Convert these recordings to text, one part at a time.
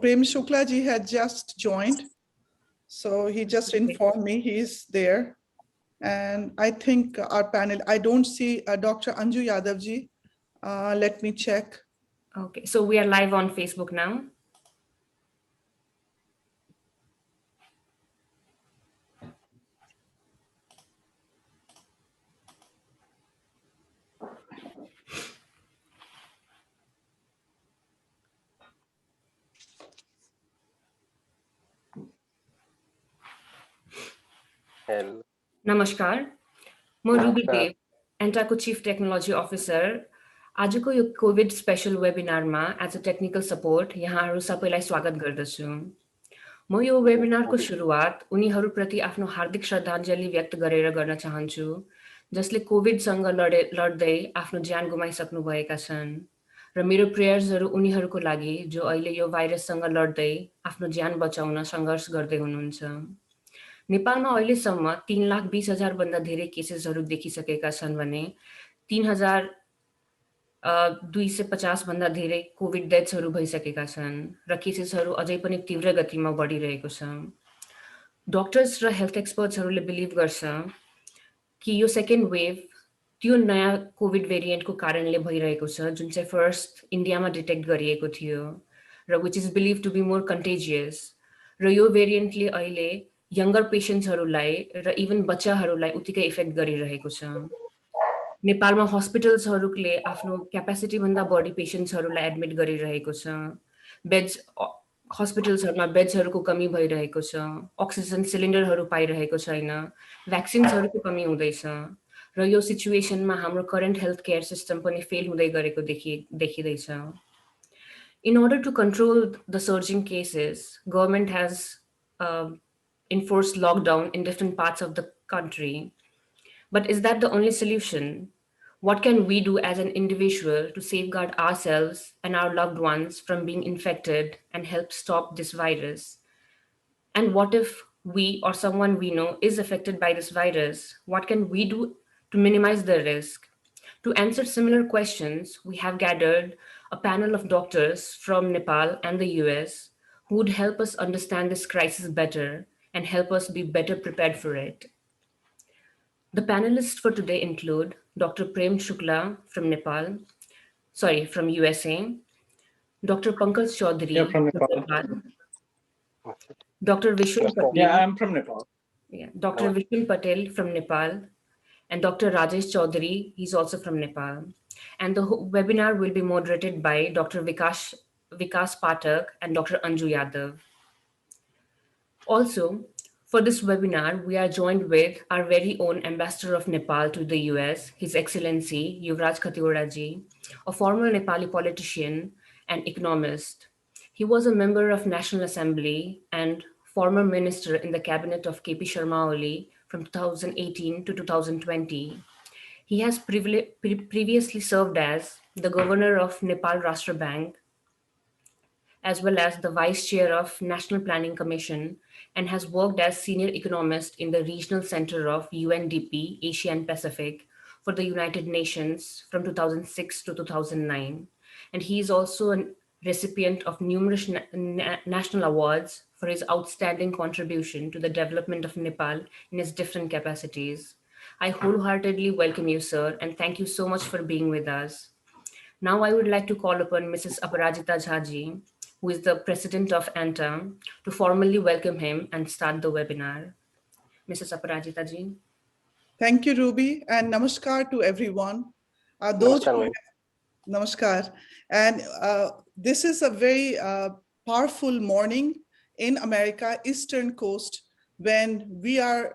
Prem Shukla ji had just joined. So he just informed me he's there. And I think our panel, I don't see Dr. Anju Yadav ji. Let me check. Okay, so we are live on Facebook now. Hello. नमस्कार, म रुबी देव, एन्टाको chief technology officer. आजको यो covid special वेबिनारमा as a technical support यहाँहरू सबैलाई स्वागत गर्दछु। म यो वेबिनारको सुरुवात उनीहरूप्रति आफ्नो हार्दिक श्रद्धाञ्जली व्यक्त गरेर गर्न चाहन्छु जसले कोभिडसँग लड्दै आफ्नो ज्यान गुमाइसक्नुभएका छन् र मेरो प्रेयर्सहरू उनीहरूको लागि जो अहिले यो भाइरससँग लड्दै आफ्नो ज्यान बचाउन सङ्घर्ष गर्दै हुनुहुन्छ। नेपालमा अहिलेसम्म 3,20,000 भन्दा धेरै केसेसहरू देखिसकेका छन् भने 3,250 भन्दा धेरै कोभिड डेथ्सहरू भइसकेका छन् र केसेसहरू अझै पनि तीव्र गतिमा बढिरहेको छ। डक्टर्स र हेल्थ एक्सपर्ट्सहरूले बिलिभ गर्छ कि यो सेकेन्ड वेभ त्यो नयाँ कोभिड भेरिएन्टको कारणले भइरहेको छ जुन चाहिँ फर्स्ट इन्डियामा डिटेक्ट गरिएको थियो र which is believe to be more contagious र यो भेरिएन्टले अहिले यङ्गर पेसेन्ट्सहरूलाई र इभन बच्चाहरूलाई उत्तिकै इफेक्ट गरिरहेको छ। नेपालमा हस्पिटल्सहरूले आफ्नो क्यापेसिटीभन्दा बढी पेसेन्ट्सहरूलाई एडमिट गरिरहेको छ। हस्पिटल्सहरूमा बेड्सहरूको कमी भइरहेको छ, अक्सिजन सिलिन्डरहरू पाइरहेको छैन, भ्याक्सिन्सहरूको कमी हुँदैछ र यो सिचुएसनमा हाम्रो करेन्ट हेल्थ केयर सिस्टम पनि फेल हुँदै गरेको देखिँदैछ। In order to control the surging cases, government has enforced lockdown in different parts of the country. But is that the only solution? What can we do as an individual to safeguard ourselves and our loved ones from being infected and help stop this virus? And what if we or someone we know is affected by this virus? What can we do to minimize the risk? To answer similar questions, we have gathered a panel of doctors from Nepal and the US who would help us understand this crisis better and help us be better prepared for it. The panelists for today include Dr. Prem Shukla from from USA, Dr. Pankaj Chaudhary from Nepal. Dr. Vishal Patel. Yeah, I'm from Nepal. Yeah, Dr. Vishal Patel from Nepal, and Dr. Rajesh Chaudhary, he's also from Nepal. And the webinar will be moderated by Dr. Vikas Pathak and Dr. Anju Yadav. Also, for this webinar, we are joined with our very own Ambassador of Nepal to the US, His Excellency Yuvraj Khatiwada ji, a former Nepali politician and economist. He was a member of National Assembly and former minister in the cabinet of KP Sharma Oli from 2018 to 2020. He has previously served as the governor of Nepal Rashtra Bank, as well as the vice chair of National Planning Commission, and has worked as senior economist in the regional center of UNDP Asia and Pacific for the United Nations from 2006 to 2009. And he is also a recipient of numerous national awards for his outstanding contribution to the development of Nepal in his different capacities. I wholeheartedly welcome you, sir, and thank you so much for being with us. Now I would like to call upon Mrs. Aparajita Jhaji, who is the president of ANTA, to formally welcome him and start the webinar. Mrs. Aparajita ji. Thank you, Ruby, and namaskar to everyone. Namaskar. And this is a very powerful morning in America, Eastern Coast, when we have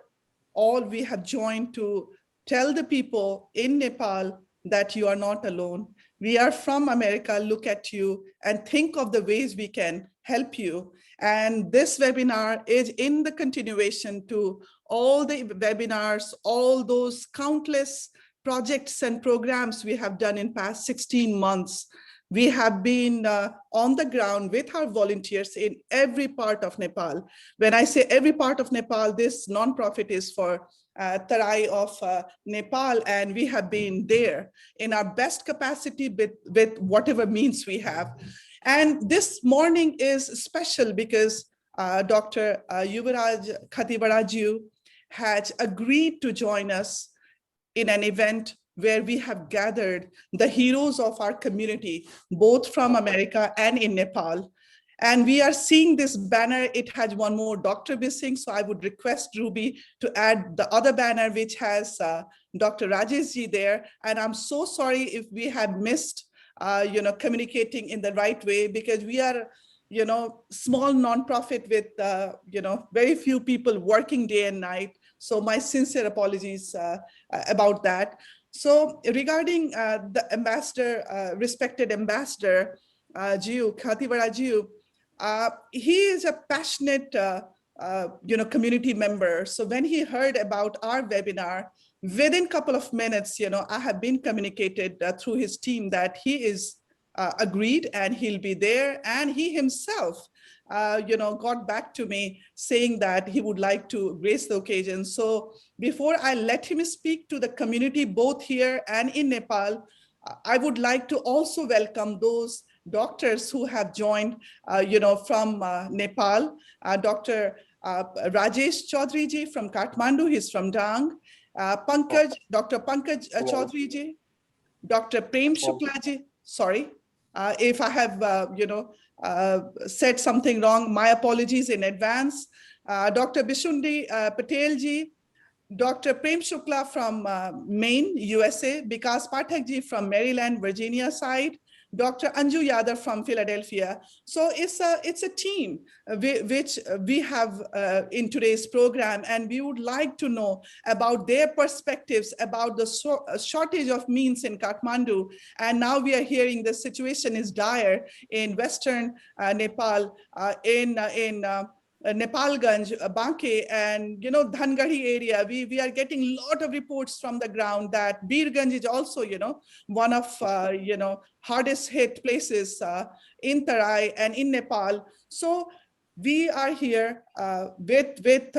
joined to tell the people in Nepal that you are not alone. We are from America, look at you and think of the ways we can help you. And this webinar is in the continuation to all the webinars, all those countless projects and programs we have done in past 16 months. We have been on the ground with our volunteers in every part of Nepal. When I say every part of Nepal, this nonprofit is for Tarai of Nepal, and we have been there in our best capacity with whatever means we have. And this morning is special because Dr. Yuvraj Khatibarajiu has agreed to join us in an event where we have gathered the heroes of our community, both from America and in Nepal. And we are seeing this banner. It has one more doctor missing. So I would request Ruby to add the other banner, which has Dr. Rajesh ji there. And I'm so sorry if we have missed communicating in the right way, because we are, small nonprofit with, very few people working day and night. So my sincere apologies about that. So regarding the ambassador, respected ambassador, Khatibarajiu, he is a passionate, community member. So when he heard about our webinar, within a couple of minutes, I have been communicated through his team that he is agreed and he'll be there. And he himself, got back to me saying that he would like to grace the occasion. So before I let him speak to the community, both here and in Nepal, I would like to also welcome those doctors who have joined, from Nepal. Dr. Rajesh Chaudhary ji from Kathmandu, he's from Dang. Dr. Pankaj Chaudhary ji, Dr. Prem Shukla ji, sorry, if I have, said something wrong, my apologies in advance. Dr. Bishundi Patel ji, Dr. Prem Shukla from Maine, USA, Vikas Pathak ji from Maryland, Virginia side, Dr. Anju Yadav from Philadelphia. So it's a team which we have in today's program, and we would like to know about their perspectives about the shortage of means in Kathmandu. And now we are hearing the situation is dire in Western Nepal, in Nepalganj, Banke, and Dhangari area. We are getting a lot of reports from the ground that Birganj is also one of hardest hit places in Tarai and in Nepal. So we are here with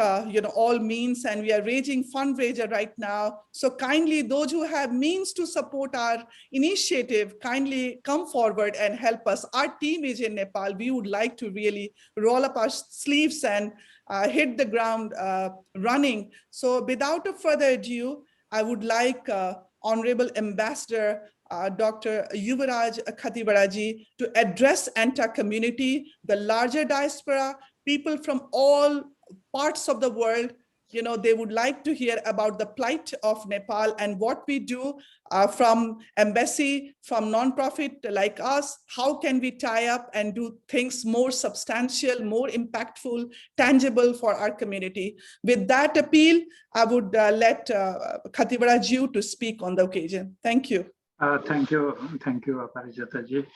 all means, and we are raising fundraiser right now. So kindly, those who have means to support our initiative, kindly come forward and help us. Our team is in Nepal. We would like to really roll up our sleeves and hit the ground running. So without a further ado, I would like Honorable Ambassador Dr. Yuvraj Khatibaraji to address ANTA community, the larger diaspora, people from all parts of the world. They would like to hear about the plight of Nepal and what we do from embassy, from nonprofit like us. How can we tie up and do things more substantial, more impactful, tangible for our community? With that appeal, I would let Khatibaraji to speak on the occasion. Thank you. Thank you, Parijata ji.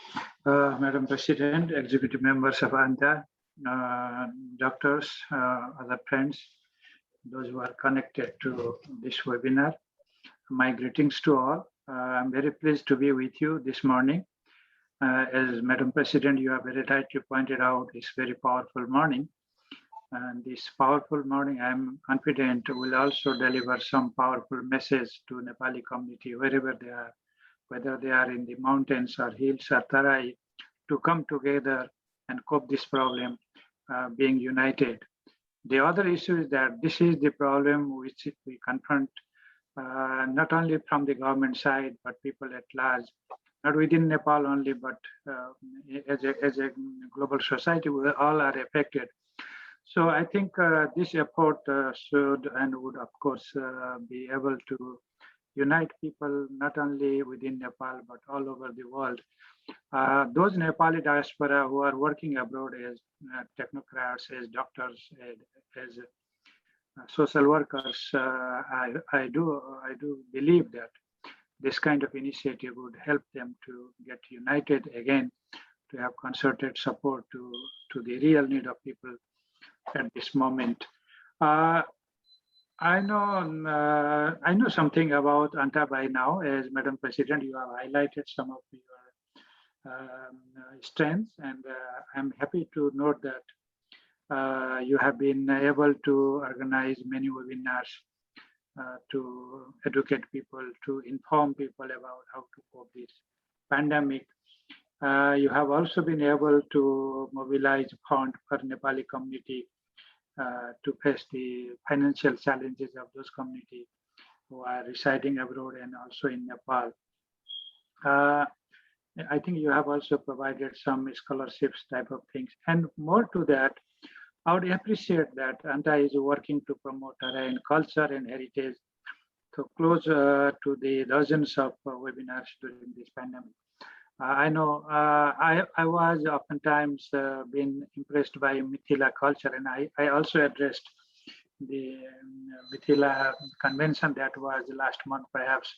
Madam President, executive members of ANTA, doctors, other friends, those who are connected to this webinar, my greetings to all. I'm very pleased to be with you this morning. As Madam President, you have very rightly pointed out, it's very powerful morning. And this powerful morning, I'm confident will also deliver some powerful message to Nepali community, wherever they are, whether they are in the mountains or hills or Tarai, to come together and cope this problem, being united. The other issue is that this is the problem which we confront not only from the government side, but people at large, not within Nepal only, but as a global society, we all are affected. So I think this effort should and would, of course, be able to unite people not only within Nepal, but all over the world. Those Nepali diaspora who are working abroad as technocrats, as doctors, as social workers, I do believe that this kind of initiative would help them to get united again, to have concerted support to the real need of people at this moment. I know something about ANTA by now. As Madam President, you have highlighted some of your strengths, and I'm happy to note that you have been able to organize many webinars to educate people, to inform people about how to cope with this pandemic. You have also been able to mobilize fund for Nepali community to face the financial challenges of those community who are residing abroad and also in Nepal. I think you have also provided some scholarships type of things. And more to that, I would appreciate that ANTA is working to promote Arayan culture and heritage to close to the dozens of webinars during this pandemic. I know I was oftentimes been impressed by Mithila culture, and I also addressed the Mithila convention that was last month perhaps.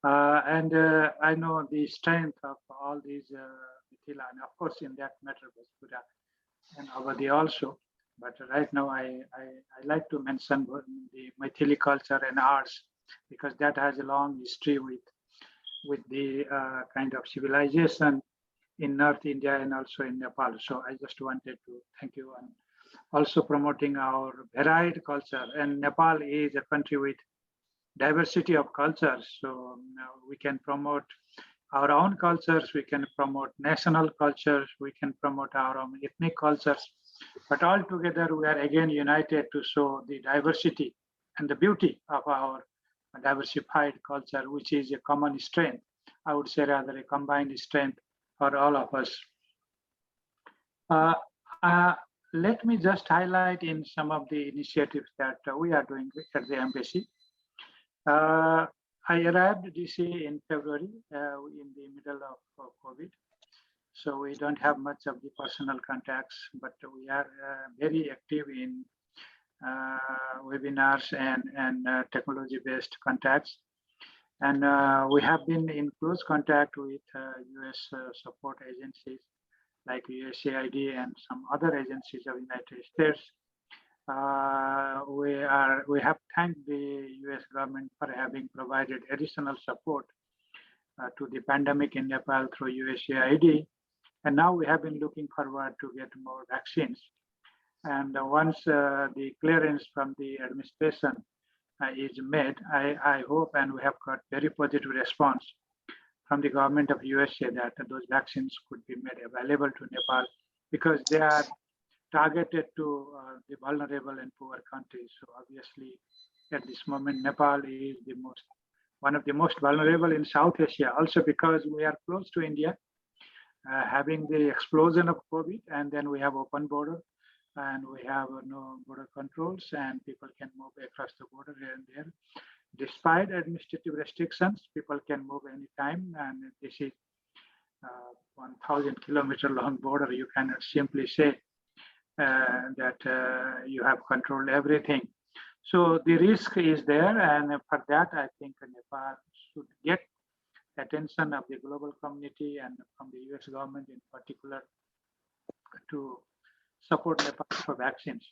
I know the strength of all these Mithila, and of course in that matter was Buddha and Avadi also. But right now I like to mention the Maithili culture and arts because that has a long history with the kind of civilization in North India and also in Nepal. So I just wanted to thank you and also promoting our varied culture. And Nepal is a country with diversity of cultures. So we can promote our own cultures, we can promote national cultures, we can promote our own ethnic cultures. But all together, we are again united to show the diversity and the beauty of our diversified culture, which is a common strength. I would say rather a combined strength for all of us. Let me just highlight in some of the initiatives that we are doing at the embassy. I arrived DC in February in the middle of COVID. So we don't have much of the personal contacts, but we are very active in webinars and technology-based contacts. And we have been in close contact with US support agencies like USAID and some other agencies of the United States. We have thanked the US government for having provided additional support to the pandemic in Nepal through USAID. And now we have been looking forward to get more vaccines. And once the clearance from the administration is made, I hope, and we have got very positive response from the government of USA that those vaccines could be made available to Nepal because they are targeted to the vulnerable and poor countries. So obviously, at this moment, Nepal is one of the most vulnerable in South Asia, also because we are close to India, having the explosion of COVID, and then we have open border, and we have no border controls, and people can move across the border here and there. Despite administrative restrictions, people can move anytime, and this is 1,000 kilometer long border. You cannot simply say that you have controlled everything. So the risk is there, and for that, I think Nepal should get attention of the global community and from the US government in particular to support Nepal for vaccines.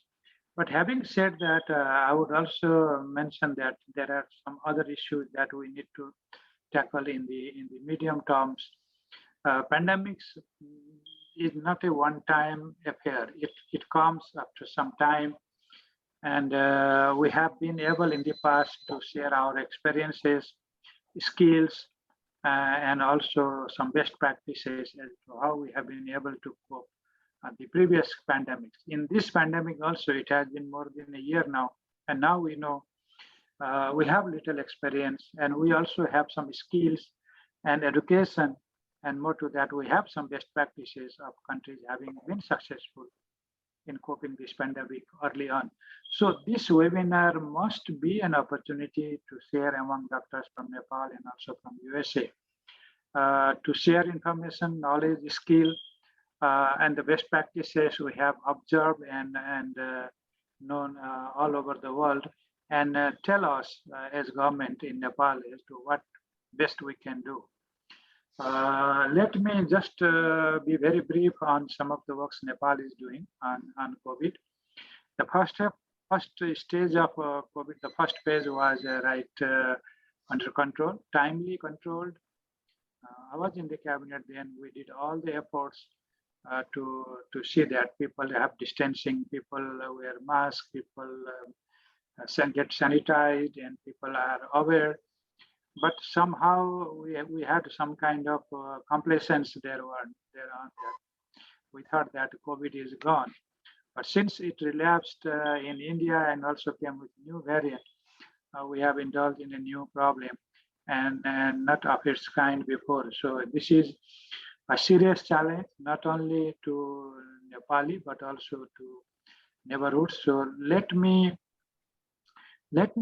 But having said that, I would also mention that there are some other issues that we need to tackle in the medium terms. Pandemics is not a one-time affair. It comes after some time. And we have been able in the past to share our experiences, skills, and also some best practices as to how we have been able to cope the previous pandemics. In this pandemic also, it has been more than a year now. And now we know we have little experience, and we also have some skills and education. And more to that, we have some best practices of countries having been successful in coping this pandemic early on. So this webinar must be an opportunity to share among doctors from Nepal and also from USA to share information, knowledge, skill, and the best practices we have observed and known all over the world, and tell us as government in Nepal as to what best we can do. Let me just be very brief on some of the works Nepal is doing on COVID. The first stage of COVID, the first phase was under control, timely controlled. I was in the cabinet then. We did all the efforts to see that people have distancing, people wear masks, people get sanitized, and people are aware. but somehow we had some kind of complacence there on that. We thought that COVID is gone. But since it relapsed in India and also came with new variant, we have indulged in a new problem and not of its kind before. So this is a serious challenge, not only to Nepali, but also to neighborhoods. So let me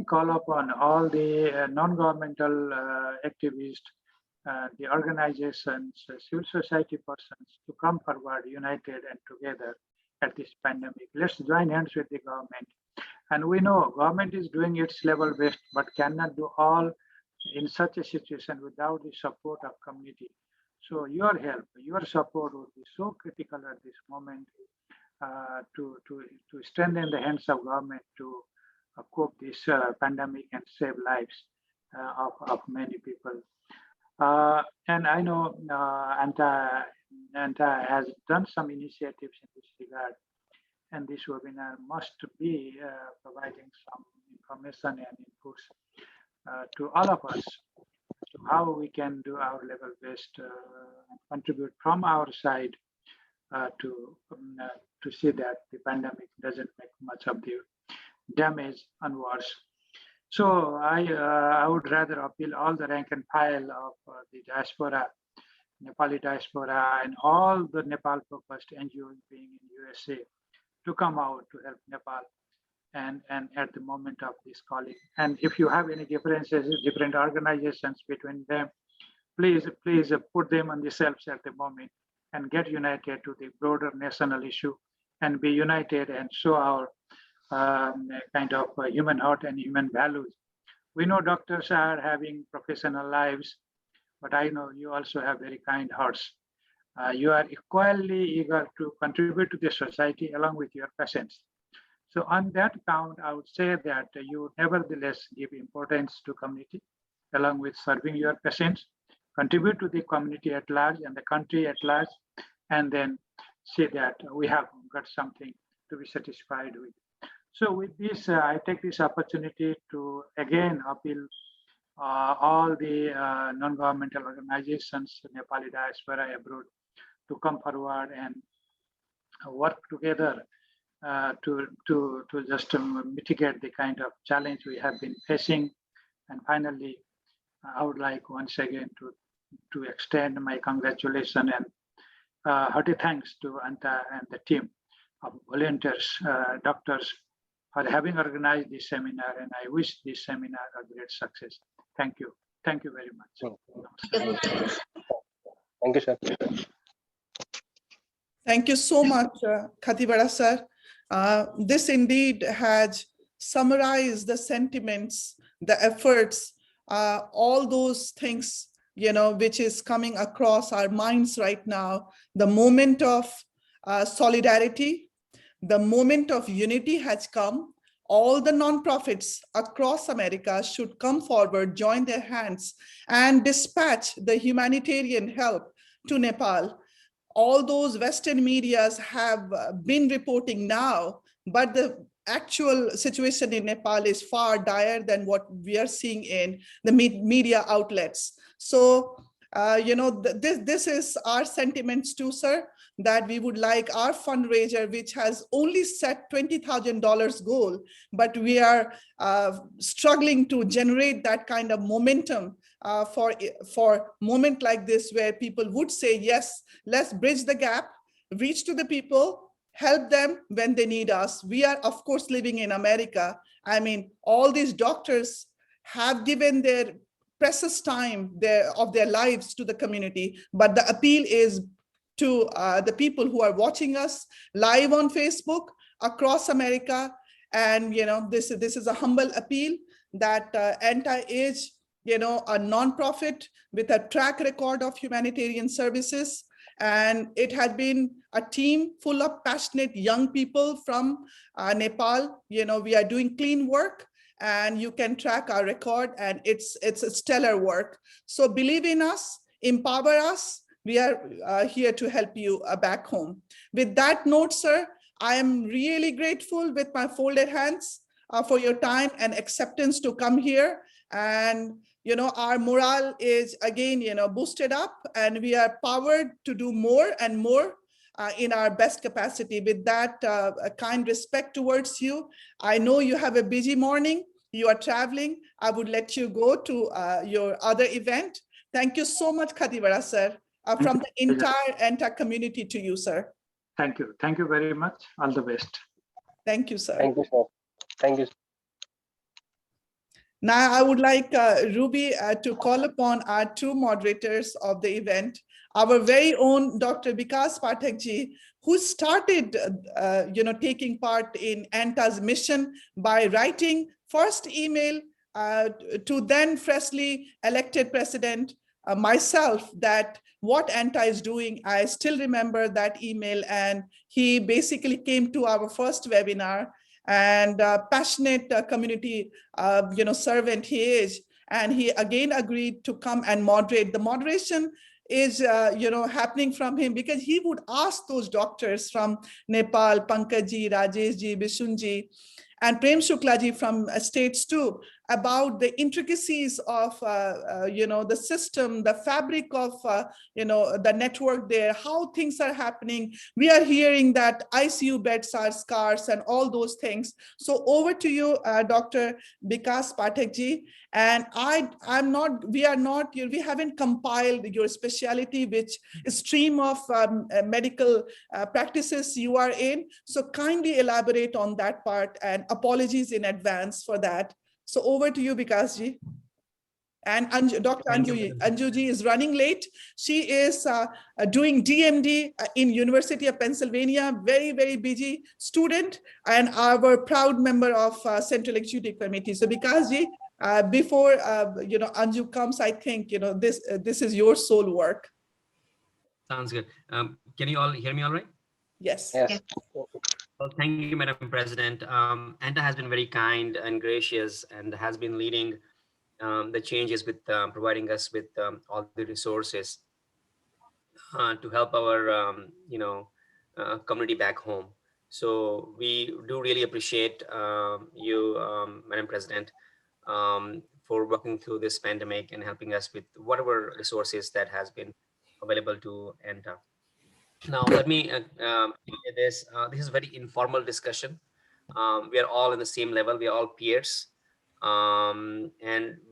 call upon all the non-governmental activists, the organizations, civil society persons to come forward united and together at this pandemic. Let's join hands with the government. And we know government is doing its level best, but cannot do all in such a situation without the support of community. So your help, your support would be so critical at this moment to strengthen the hands of government to cope this pandemic and save lives of many people. And I know ANTA has done some initiatives in this regard, and this webinar must be providing some information and inputs to all of us to how we can do our level best and contribute from our side to see that the pandemic doesn't make much of the damage and worse. So I would rather appeal all the rank and file of the diaspora, Nepali diaspora, and all the Nepal-focused NGOs being in USA to come out to help Nepal and at the moment of this calling. And if you have any differences, different organizations between them, please put them on the shelves at the moment and get united to the broader national issue and be united and show our kind of human heart and human values. We know doctors are having professional lives, but I know you also have very kind hearts. You are equally eager to contribute to the society along with your patients. So on that count, I would say that you nevertheless give importance to community along with serving your patients, contribute to the community at large and the country at large, and then see that we have got something to be satisfied with. So with this, I take this opportunity to again appeal all the non-governmental organizations, Nepali diaspora abroad, to come forward and work together to just mitigate the kind of challenge we have been facing. And finally, I would like once again to extend my congratulations and hearty thanks to ANTA and the team of volunteers, doctors, for having organized this seminar, and I wish this seminar a great success. Thank you. Thank you very much. Thank you, sir. Thank you so much, Khatibara sir. This indeed has summarized the sentiments, the efforts, all those things, which is coming across our minds right now. The moment of solidarity, the moment of unity has come. All the nonprofits across America should come forward, join their hands, and dispatch the humanitarian help to Nepal. All those Western medias have been reporting now, but the actual situation in Nepal is far dire than what we are seeing in the media outlets. So, this is our sentiments too, sir, that we would like our fundraiser, which has only set $20,000 goal, but we are struggling to generate that kind of momentum for moment like this, where people would say, yes, let's bridge the gap, reach to the people, help them when they need us. We are, of course, living in America. I mean, all these doctors have given their precious time of their lives to the community, but the appeal is to the people who are watching us live on Facebook across America. And this is a humble appeal that ANTA is a nonprofit with a track record of humanitarian services, and it had been a team full of passionate young people from Nepal. We are doing clean work, and you can track our record, and it's a stellar work. So believe in us, empower us. We are here to help you back home. With that note, sir, I am really grateful with my folded hands for your time and acceptance to come here and our morale is again, boosted up, and we are powered to do more and more in our best capacity. With that a kind respect towards you, I know you have a busy morning, you are traveling. I would let you go to your other event. Thank you so much, Khatibara sir, from the entire ENTA community to you, sir. Thank you. Thank you very much. All the best. Thank you, sir. Thank you, sir. Thank you. Now, I would like Ruby to call upon our two moderators of the event, our very own Dr. Vikas Pathak ji, who started, taking part in ENTA's mission by writing first email to then freshly elected president, myself, that what ENTA is doing. I still remember that email, and he basically came to our first webinar, and passionate community servant he is, and he again agreed to come and moderate. The moderation is happening from him, because he would ask those doctors from Nepal, Pankaj ji, Rajesh ji, Bishun ji, and Prem Shukla ji from states too, about the intricacies of the system, the fabric of the network there, how things are happening. We are hearing that ICU beds are scarce and all those things. So over to you, Dr. Vikas Pathak ji. And we haven't compiled your specialty, which stream of medical practices you are in. So kindly elaborate on that part, and apologies in advance for that. So over to you, Vikas ji. And Dr. Anju ji is running late. She is doing DMD in University of Pennsylvania, very, very busy student, and our proud member of Central Executive Committee. So Vikas ji, before Anju comes, I think this is your sole work. Sounds good. Can you all hear me all right? Yes. Yes. Well, thank you, Madam President. ENTA has been very kind and gracious, and has been leading the changes with providing us with all the resources to help our community back home. So we do really appreciate you, Madam President, for working through this pandemic and helping us with whatever resources that has been available to ENTA. Now, let me say this. This is a very informal discussion. We are all in the same level. We are all peers. And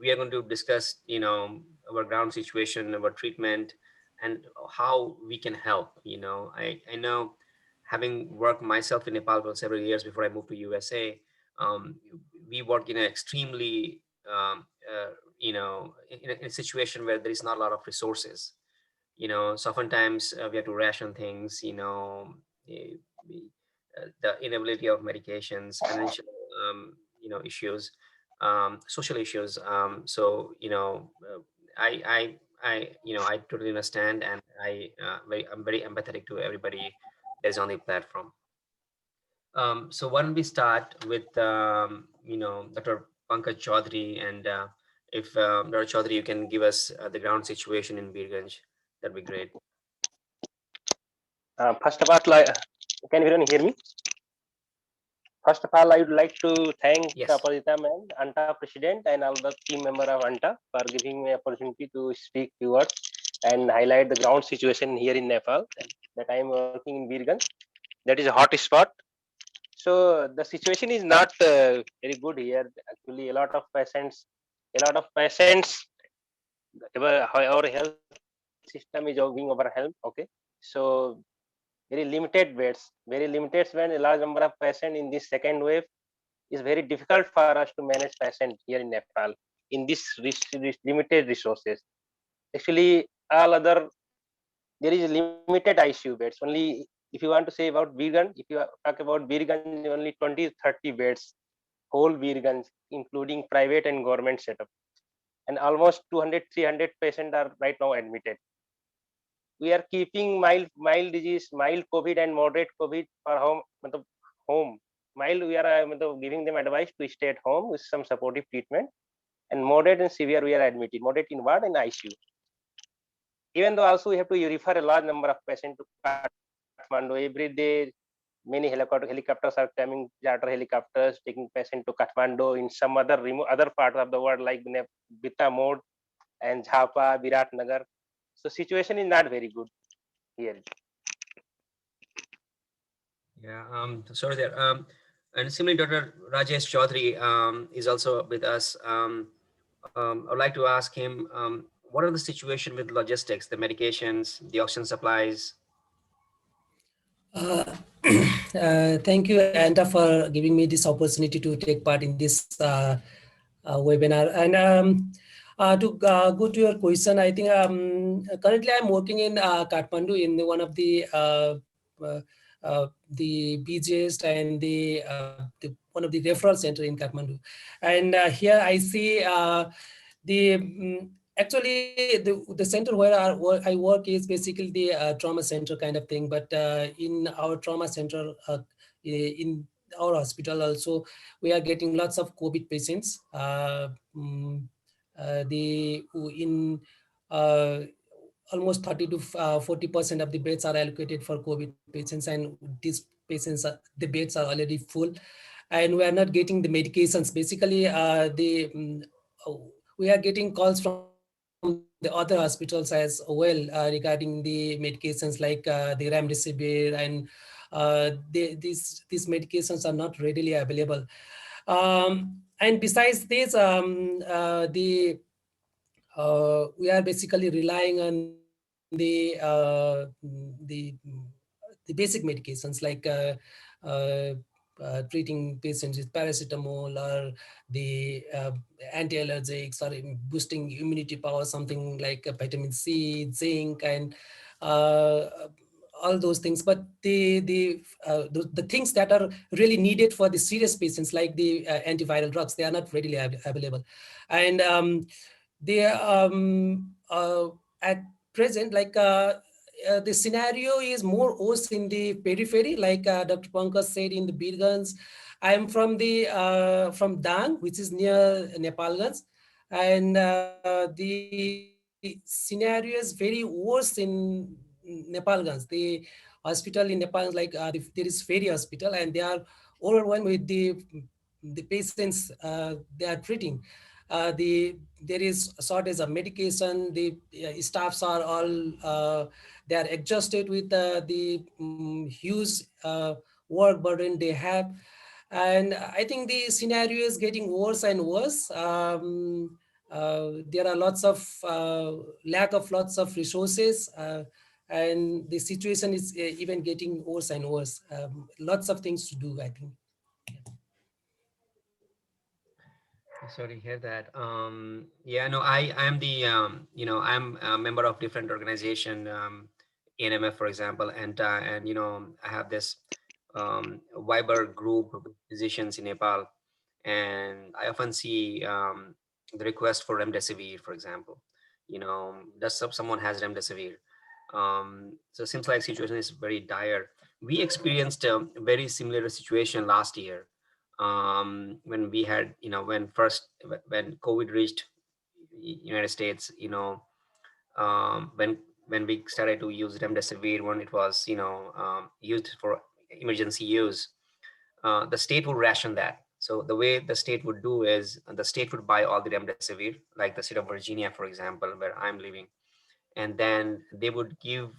we are going to discuss, our ground situation, our treatment, and how we can help. I know, having worked myself in Nepal for several years before I moved to USA, we work in an extremely, in a situation where there is not a lot of resources. So oftentimes we have to ration things, the inability of medications, financial, issues, social issues. So, I totally understand, and I'm very empathetic to everybody that's on the platform. So why don't we start with, Dr. Pankaj Chaudhary, and if Dr. Chaudhary, you can give us the ground situation in Birganj, that'd be great. First of all, can everyone hear me? First of all, I would like to thank Yes. Aparajita ma'am, ENTA president, and all the team member of ENTA for giving me opportunity to speak few words and highlight the ground situation here in Nepal. That I am working in Birganj. That is a hot spot. So the situation is not very good here. Actually, a lot of patients, our health system is being overwhelmed. Okay, so very limited beds, very limited when a large number of patients in this second wave is very difficult for us to manage patients here in Nepal in this limited resources. Actually, there is limited ICU beds. Only if you want to say about Birganj, if you talk about Birganj, only 20-30 beds, whole Birganj, including private and government setup, and almost 200-300 patients are right now admitted. We are keeping mild disease, mild COVID and moderate COVID for home. Mild, we are giving them advice to stay at home with some supportive treatment, and moderate and severe we are admitted, moderate in ward and ICU. Even though also we have to refer a large number of patients to Kathmandu every day. many helicopters are coming, charter helicopters taking patient to Kathmandu. In some other remote other parts of the world like Bita Mode and Jhapa, Viratnagar. So situation is not very good here. Yeah, sorry there. And similarly, Dr. Rajesh Chaudhary is also with us. I'd like to ask him, what are the situation with logistics, the medications, the oxygen supplies? Uh, Thank you, Anta, for giving me this opportunity to take part in this webinar. And to go to your question, I think currently I'm working in Kathmandu in one of the BJs and one of the referral center in Kathmandu. And here I see actually the center where I work is basically the trauma center kind of thing. But in our trauma center, in our hospital also, we are getting lots of COVID patients. In almost 30 to 40% of the beds are allocated for COVID patients, and these patients, the beds are already full, and we are not getting the medications. Basically, we are getting calls from the other hospitals as well regarding the medications like the remdesivir, and these medications are not readily available. And besides this, we are basically relying on the basic medications like treating patients with paracetamol, or the anti-allergics, or boosting immunity power, something like vitamin C, zinc, and all those things. But the things that are really needed for the serious patients, like the antiviral drugs, they are not readily available. And at present, like the scenario is more worse in the periphery, like Dr. Pankaj said, in the Birganj. I am from from Dang, which is near Nepalganj, and the scenario is very worse in Nepalganj. The hospital in Nepal, like there is Ferry Hospital, and they are overwhelmed with the patients they are treating. There is a shortage of medication. The staffs are all they are exhausted with the huge work burden they have, and I think the scenario is getting worse and worse. There are lots of lack of lots of resources, and the situation is even getting worse and worse. Lots of things to do, I think. Sorry to hear that. Yeah, no, I am the, I'm a member of different organization, ANMF, for example, and I have this Viber group of physicians in Nepal, and I often see the request for remdesivir, for example. Does someone has remdesivir? So it seems like situation is very dire. We experienced a very similar situation last year when we had, when COVID reached United States, when we started to use remdesivir, when it was, used for emergency use, the state would ration that. So the way the state would do is the state would buy all the remdesivir, like the state of Virginia, for example, where I'm living, and then they would give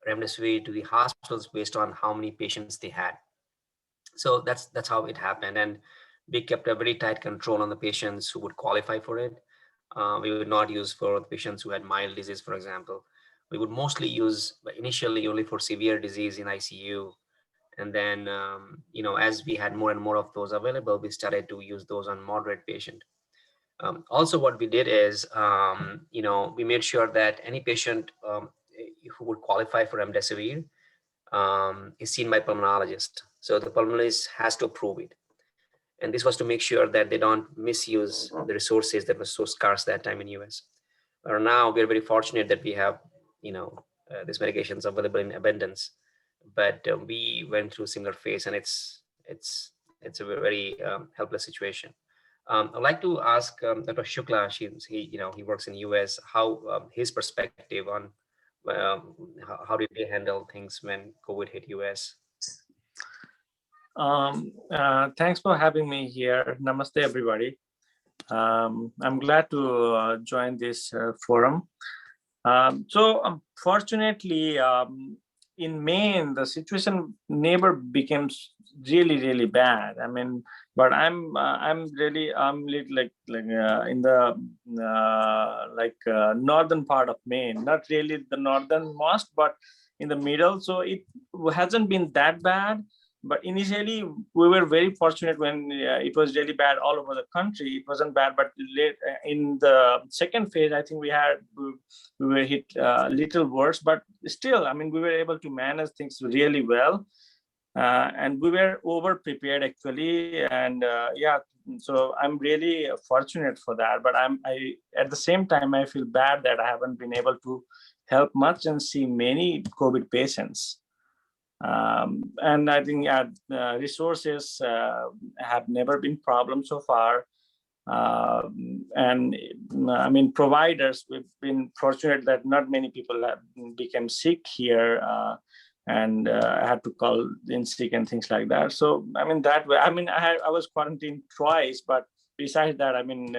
remdesivir to the hospitals based on how many patients they had. So that's how it happened, and we kept a very tight control on the patients who would qualify for it. We would not use for patients who had mild disease, for example. We would mostly use initially only for severe disease in ICU, and then as we had more and more of those available, we started to use those on moderate patient. Also, what we did is, we made sure that any patient who would qualify for remdesivir is seen by pulmonologist. So the pulmonologist has to approve it. And this was to make sure that they don't misuse the resources that were so scarce that time in US. But now we're very fortunate that we have, these medications available in abundance. But we went through a similar phase, and it's a very helpless situation. I'd like to ask Dr. Shukla. He works in US. How his perspective on how did they handle things when COVID hit US? Thanks for having me here. Namaste, everybody. I'm glad to join this forum. Fortunately, in Maine, the situation never became really, really bad. I mean, but I'm in the northern part of Maine, not really the northernmost, but in the middle. So it hasn't been that bad. But initially, we were very fortunate when it was really bad all over the country. It wasn't bad, but late, in the second phase, I think we were hit little worse, but still, I mean, we were able to manage things really well, and we were over prepared actually, and yeah. So I'm really fortunate for that. But I at the same time I feel bad that I haven't been able to help much and see many COVID patients. And I think resources have never been problem so far. And I mean, providers, we've been fortunate that not many people have become sick here, and had to call in sick and things like that. So I mean, that way, I mean, I was quarantined twice, but besides that, I mean,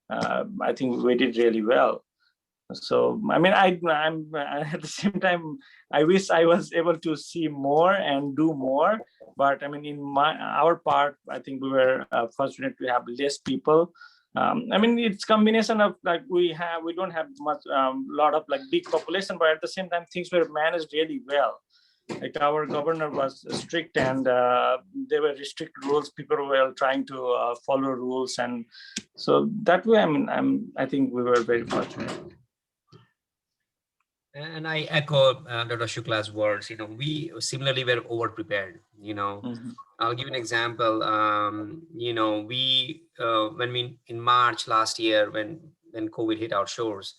I think we did really well. So I mean, I'm at the same time, I wish I was able to see more and do more. But I mean, in our part, I think we were fortunate to have less people. I mean, it's combination of like we don't have much lot of like big population, but at the same time, things were managed really well. Like our governor was strict, and there were restrict rules. People were trying to follow rules, and so that way, I mean, I think we were very fortunate. And I echo Dr. Shukla's words. You know, we similarly were over prepared. You know, I'll give you an example. You know, when we in March last year, when COVID hit our shores,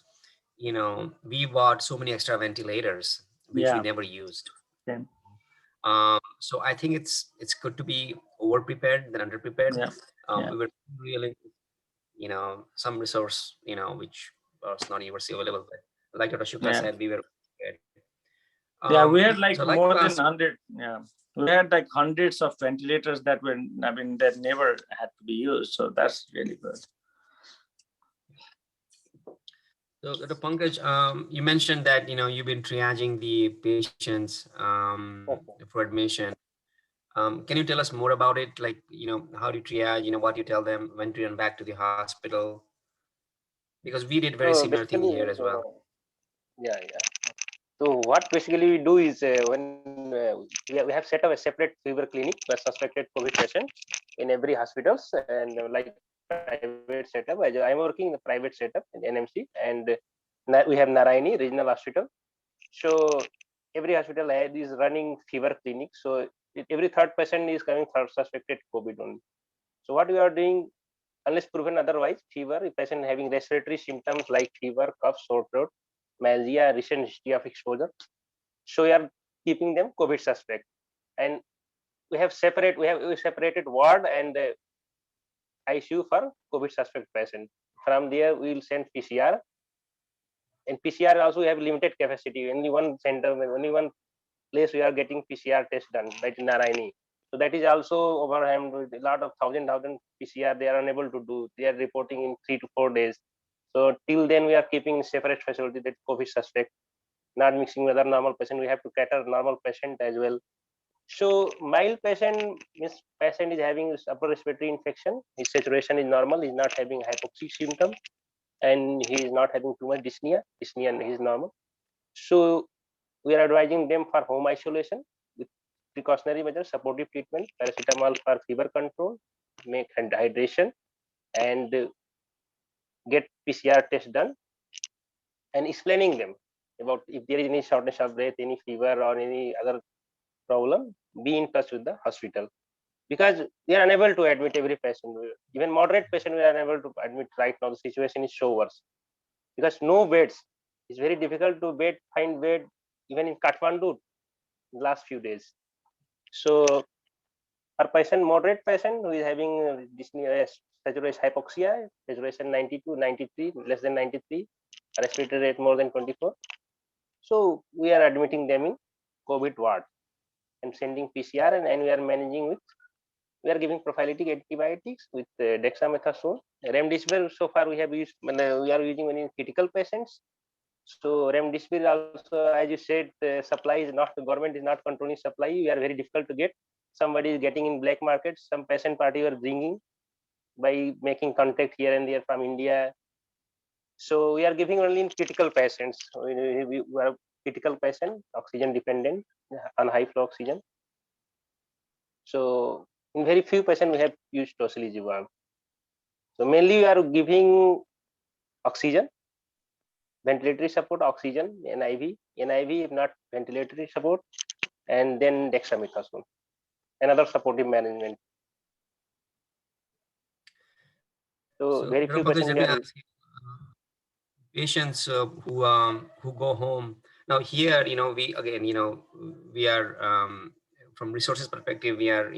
you know, we bought so many extra ventilators which we never used. Yeah. So I think it's good to be over prepared than under prepared. We were really, you know, some resource, you know, which was not universally available, but like Dr. Shukla said, we were prepared. Yeah, we had like so more than 100. Yeah, we had like hundreds of ventilators that were, I mean, that never had to be used. So that's really good. So Dr. Pankaj, you mentioned that, you know, you've been triaging the patients for admission. Can you tell us more about it? Like, you know, how do you triage, you know, what you tell them when to run back to the hospital? Because we did very similar thing here as well. Yeah. So what basically we do is when we have set up a separate fever clinic for suspected COVID patient in every hospitals, and like private setup. I'm working in the private setup in NMC, and we have Narayani Regional Hospital. So every hospital is running fever clinic. So every third patient is coming for suspected COVID only. So what we are doing, unless proven otherwise, fever, if patient having respiratory symptoms like fever, cough, sore throat, myalgia, recent history of exposure, so we are keeping them COVID suspect. And we separated ward and ICU for COVID suspect patient. From there, we will send PCR. And PCR also we have limited capacity. Only one center, only one place we are getting PCR test done, right in Narayani. So that is also overwhelmed with a lot of thousand PCR they are unable to do. They are reporting in 3 to 4 days. So till then we are keeping separate facility that COVID suspect, not mixing with other normal patient. We have to cater normal patient as well. So mild patient means patient is having upper respiratory infection. His saturation is normal. He's not having hypoxic symptom, and he is not having too much dyspnea. Dyspnea is normal. So we are advising them for home isolation with precautionary measures, supportive treatment, paracetamol for fever control, make hydration, and get PCR test done, and explaining them about if there is any shortness of breath, any fever, or any other problem, be in touch with the hospital, because they are unable to admit every patient. Even moderate patient we are unable to admit right now. The situation is so worse because no beds. It's very difficult to find bed even in Kathmandu in last few days. So our patient, moderate patient who is having dyspnea, saturation hypoxia, saturation 92, 93, less than 93, respiratory rate more than 24. So we are admitting them in COVID ward. and sending PCR, and we are managing with, we are giving prophylactic antibiotics with dexamethasone. Remdesivir, so far we have used, we are using in critical patients. So remdesivir also, as you said, the supply is not, the government is not controlling supply. We are very difficult to get. Somebody is getting in black market. Some patient party are bringing by making contact here and there from India. So we are giving only in critical patients. We are critical patient, oxygen dependent, on high flow oxygen. So in very few patients we have used tocilizumab. So mainly we are giving oxygen, ventilatory support, oxygen, NIV, if not ventilatory support, and then dexamethasone, another supportive management. So very few Dr. Pankaj, patients let we me are. ask you, patients who go home now here, we again, we are from resources perspective, we are,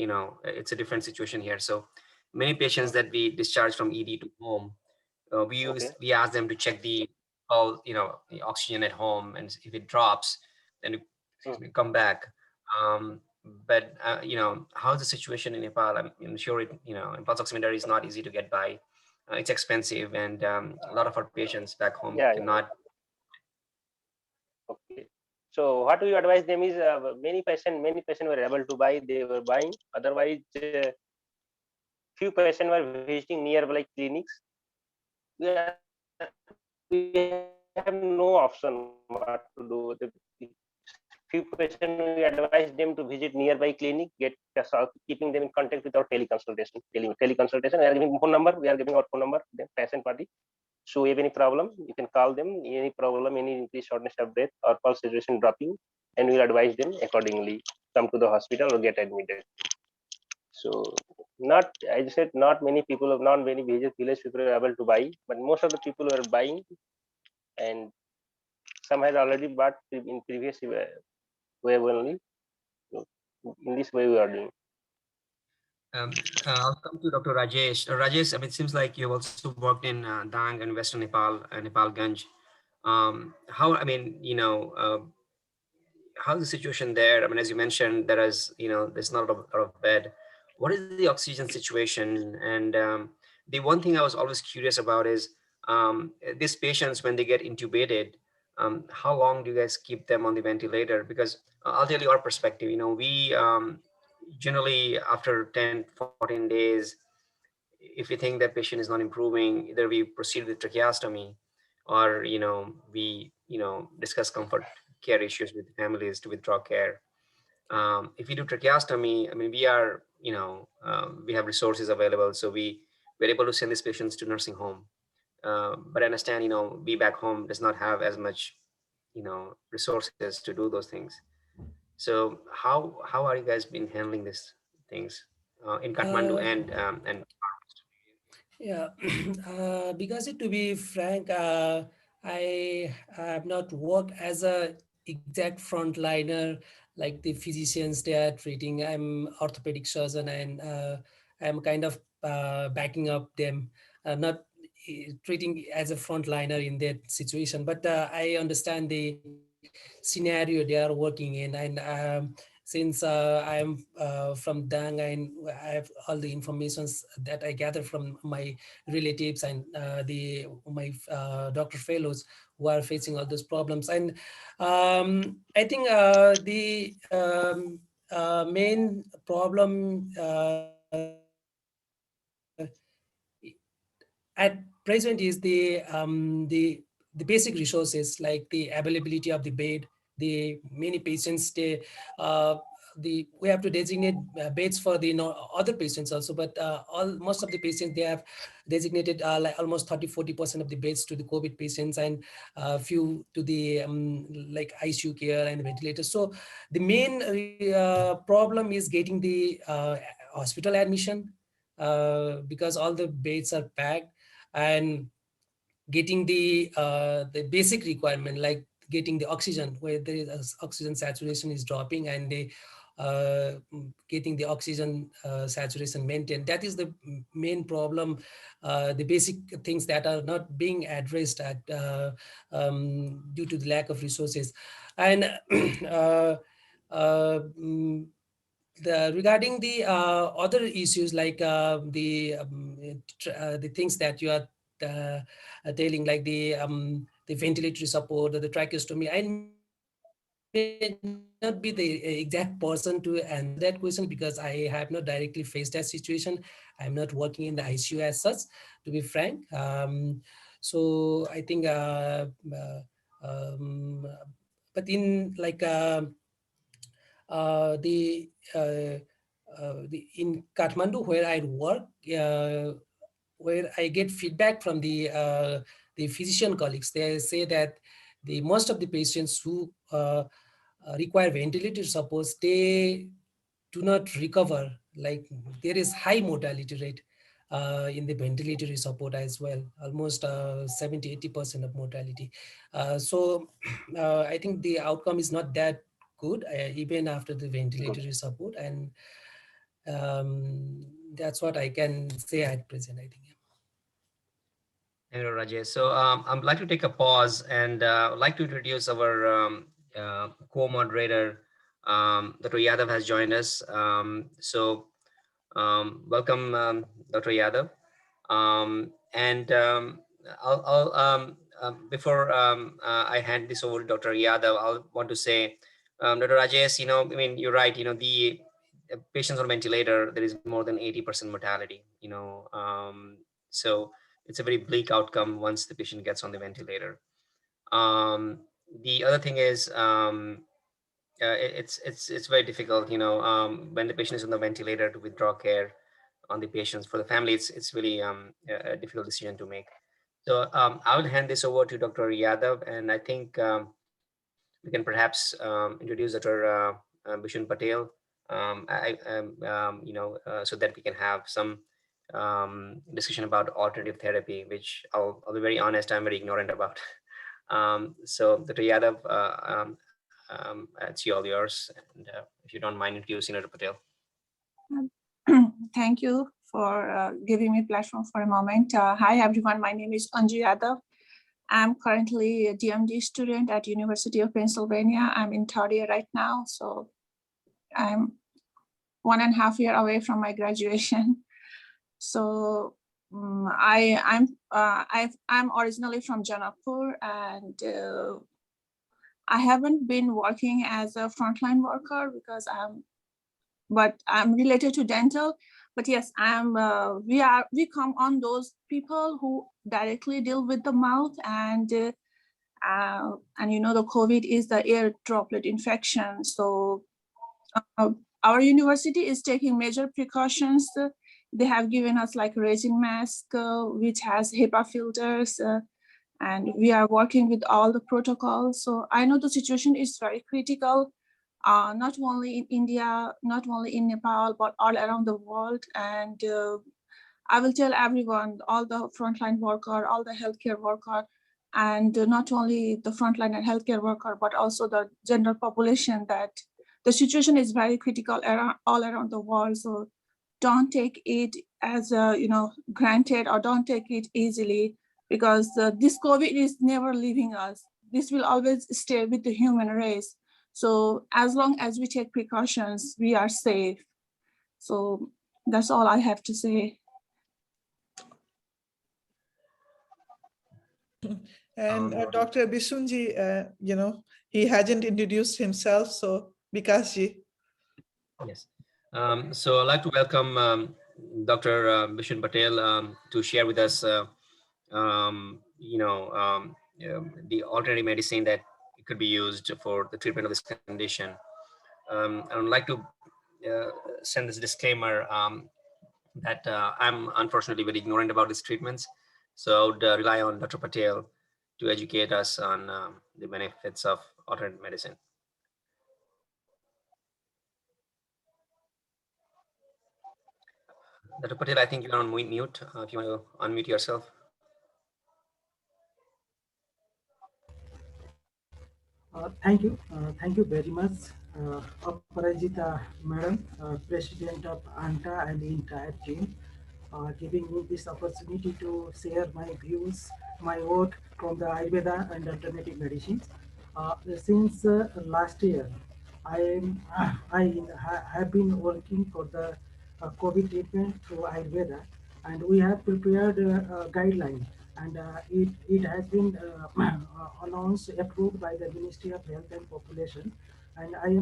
it's a different situation here. So many patients that we discharge from ED to home, we ask them to check the the oxygen at home, and if it drops, then we come back. But how's the situation in Nepal? I'm sure it, pulse oximeter is not easy to get by. It's expensive, and a lot of our patients back home cannot. Okay. So what we advise them is, many patients were able to buy, they were buying. Otherwise, few patients were visiting nearby clinics. We have no option what to do. The few patients, we advise them to visit nearby clinic, keeping them in contact with our teleconsultation. Teleconsultation, we are giving phone number. We are giving our phone number. The patient party. So if any problem, you can call them. Any problem, any increased shortness of breath or pulse saturation dropping, and we'll advise them accordingly. Come to the hospital or get admitted. So not, I said, not many village people are able to buy, but most of the people are buying, and some has already bought in previous wave only. So in this way we are doing. I'll come to Dr. Rajesh. Rajesh, it seems like you've also worked in Dang and Western Nepal, Nepalganj. How's the situation there? As you mentioned, there's not a lot of bed. What is the oxygen situation? And the one thing I was always curious about is these patients, when they get intubated, how long do you guys keep them on the ventilator? Because I'll tell you our perspective. We generally, after 10, 14 days, if we think that patient is not improving, either we proceed with tracheostomy, or we discuss comfort care issues with families to withdraw care. If we do tracheostomy, we are we have resources available, so we're able to send these patients to nursing home. But I understand, we back home does not have as much resources to do those things. So how are you guys been handling these things in Kathmandu and Yeah, because to be frank, I have not worked as a exact frontliner like the physicians they are treating. I'm orthopedic surgeon, and I'm kind of backing up them, not treating as a frontliner in that situation. But I understand the scenario they are working in, and since I'm from Dang, and I have all the informations that I gather from my relatives and my doctor fellows who are facing all those problems. And I think the main problem at present is the basic resources, like the availability of the bed. The many patients stay, we have to designate beds for the other patients also, but most of the patients, they have designated like almost 30-40% of the beds to the COVID patients, and few to the like ICU care and ventilators. So the main problem is getting the hospital admission, because all the beds are packed, and getting the basic requirement, like getting the oxygen, where the oxygen saturation is dropping, and the getting the oxygen saturation maintained. That is the main problem, the basic things that are not being addressed due to the lack of resources. And regarding the other issues like the things that you are telling, like the ventilatory support or the tracheostomy, I may not be the exact person to answer that question because I have not directly faced that situation. I'm not working in the ICU as such, to be frank. So I think, but in like in Kathmandu where I work, where I get feedback from the physician colleagues, they say that the most of the patients who require ventilator support, they do not recover. Like there is high mortality rate in the ventilatory support as well, almost 70-80% of mortality. So I think the outcome is not that good even after the ventilatory support, and that's what I can say at present, I think. Hello, Rajesh. So I'd like to take a pause and I'd like to introduce our co-moderator. Dr. Yadav has joined us. Welcome, Dr. Yadav. Before I hand this over to Dr. Yadav, I'll want to say, Dr. Rajesh, I mean, you're right. The patients on ventilator, there is more than 80% mortality. So it's a very bleak outcome once the patient gets on the ventilator. The other thing is, it's very difficult, when the patient is on the ventilator, to withdraw care on the patients. For the family, it's really a difficult decision to make. So I will hand this over to Dr. Yadav, and I think we can perhaps introduce Dr. Bishun Patel, so that we can have some discussion about alternative therapy, which I'll be very honest, I'm very ignorant about. So Dr. Yadav, it's all yours. And if you don't mind introducing Dr. Patel. Thank you for giving me platform for a moment. Hi, everyone. My name is Anju Yadav. I'm currently a DMD student at University of Pennsylvania. I'm in third year right now. So I'm 1.5 years away from my graduation. So I'm originally from Janakpur, and I haven't been working as a frontline worker because I'm related to dental. But yes, we come on those people who directly deal with the mouth, and the COVID is the air droplet infection. So our university is taking major precautions. They have given us like resin mask, which has HEPA filters, and we are working with all the protocols. So I know the situation is very critical, not only in India, not only in Nepal, but all around the world. And I will tell everyone, all the frontline worker, all the healthcare worker, and not only the frontline and healthcare worker, but also the general population, that the situation is very critical all around the world. So don't take it as granted, or don't take it easily, because this COVID is never leaving us. This will always stay with the human race. So as long as we take precautions, we are safe. So that's all I have to say. And Dr. Bishunji, he hasn't introduced himself, so Vikasji. Yes. So I'd like to welcome Dr. Bishun Patel to share with us, the alternative medicine that could be used for the treatment of this condition. I would like to send this disclaimer that I'm unfortunately very ignorant about these treatments. So I would rely on Dr. Patel to educate us on the benefits of alternative medicine. Dr. Patel, I think you're on mute. If you want to unmute yourself. Thank you very much, Aparajita Madam, President of ANTA and the entire team, giving me this opportunity to share my views, my work from the Ayurveda and alternative medicines. Since last year, have been working for the COVID treatment through Ayurveda, and we have prepared a guideline, and it has been announced, approved by the Ministry of Health and Population. And I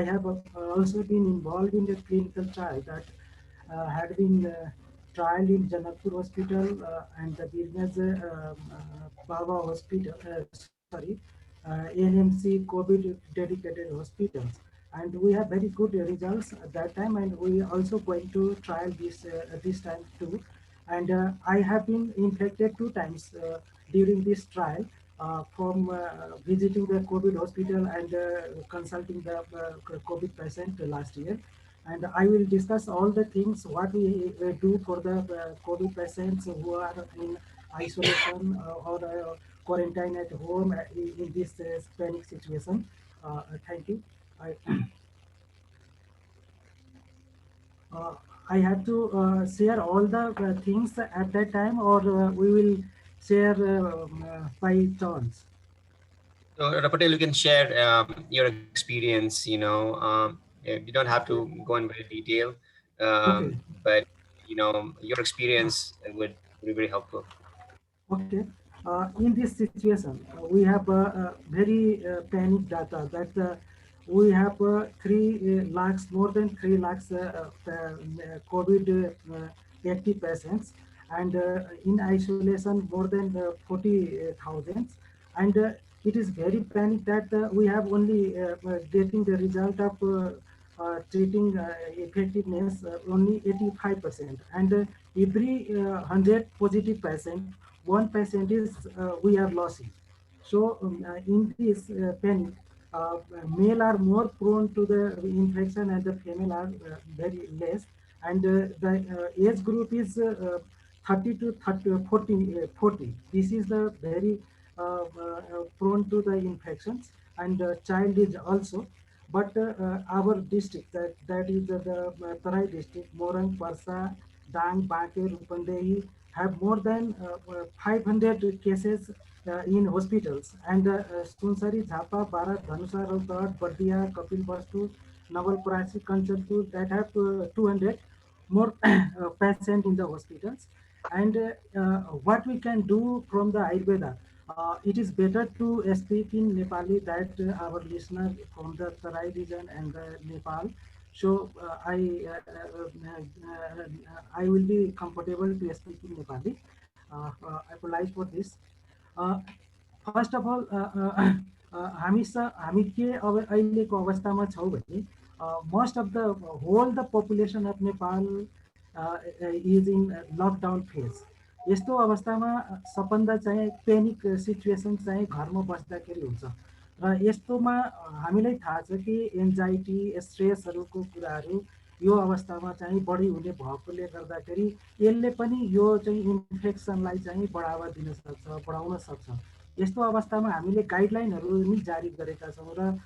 have also been involved in the clinical trial that had been trial in Janakpur Hospital and the Birgaz Baba Hospital, NMC COVID dedicated hospitals. And we have very good results at that time, and we also going to trial this time too. And I have been infected 2 times during this trial, from visiting the COVID hospital and consulting the COVID patient last year. And I will discuss all the things what we do for the COVID patients who are in isolation or quarantine at home in this panic situation. Thank you. I, uh, I have to share all the things at that time, or we will share by turns. So, Dr. Patel, you can share your experience. You don't have to go in very detail, Okay. but your experience would be very helpful. Okay. In this situation, we have very panic data that we have 3 lakhs, more than 3 lakhs COVID active patients, and in isolation more than 40,000. And it is very panic that we have only getting the result of treating effectiveness only 85%, and every 100 positive patient, 1 patient is we are losing. So in this panic, male are more prone to the infection and the female are very less, and the age group is 30 to 40. This is the very prone to the infections, and child is also. But our district, that is the Tarai district, Morang, Parsa, Dang, Bake, Rupandehi, have more than 500 cases in hospitals, and Sunsari, Jhapa, Bara, Dhanusa, Rautad, Bardia, Kapil Bastu, Navalparasi, Kanchanpur, that have 200 more patients in the hospitals. And what we can do from the Ayurveda, it is better to speak in Nepali that our listeners from the Tarai region and the Nepal. So I will be comfortable to speak in Nepali. I apologize for this. First of all हामी के अब अहिलेको अवस्थामा छौँ भने most of the whole the population of Nepal is in lockdown phase. यस्तो अवस्थामा सबभन्दा चाहिँ पेनिक सिचुएसन चाहिँ घरमा बस्दाखेरि हुन्छ, र यस्तोमा हामीलाई थाहा छ कि एन्जाइटी स्ट्रेसहरूको कुराहरू यो अवस्थामा चाहिँ बढी हुने भएकोले गर्दाखेरि यसले पनि यो चाहिँ इन्फेक्सनलाई चाहिँ बढावा दिन सक्छ, बढाउन सक्छ। यस्तो अवस्थामा हामीले गाइडलाइनहरू नि जारी गरेका छौँ, र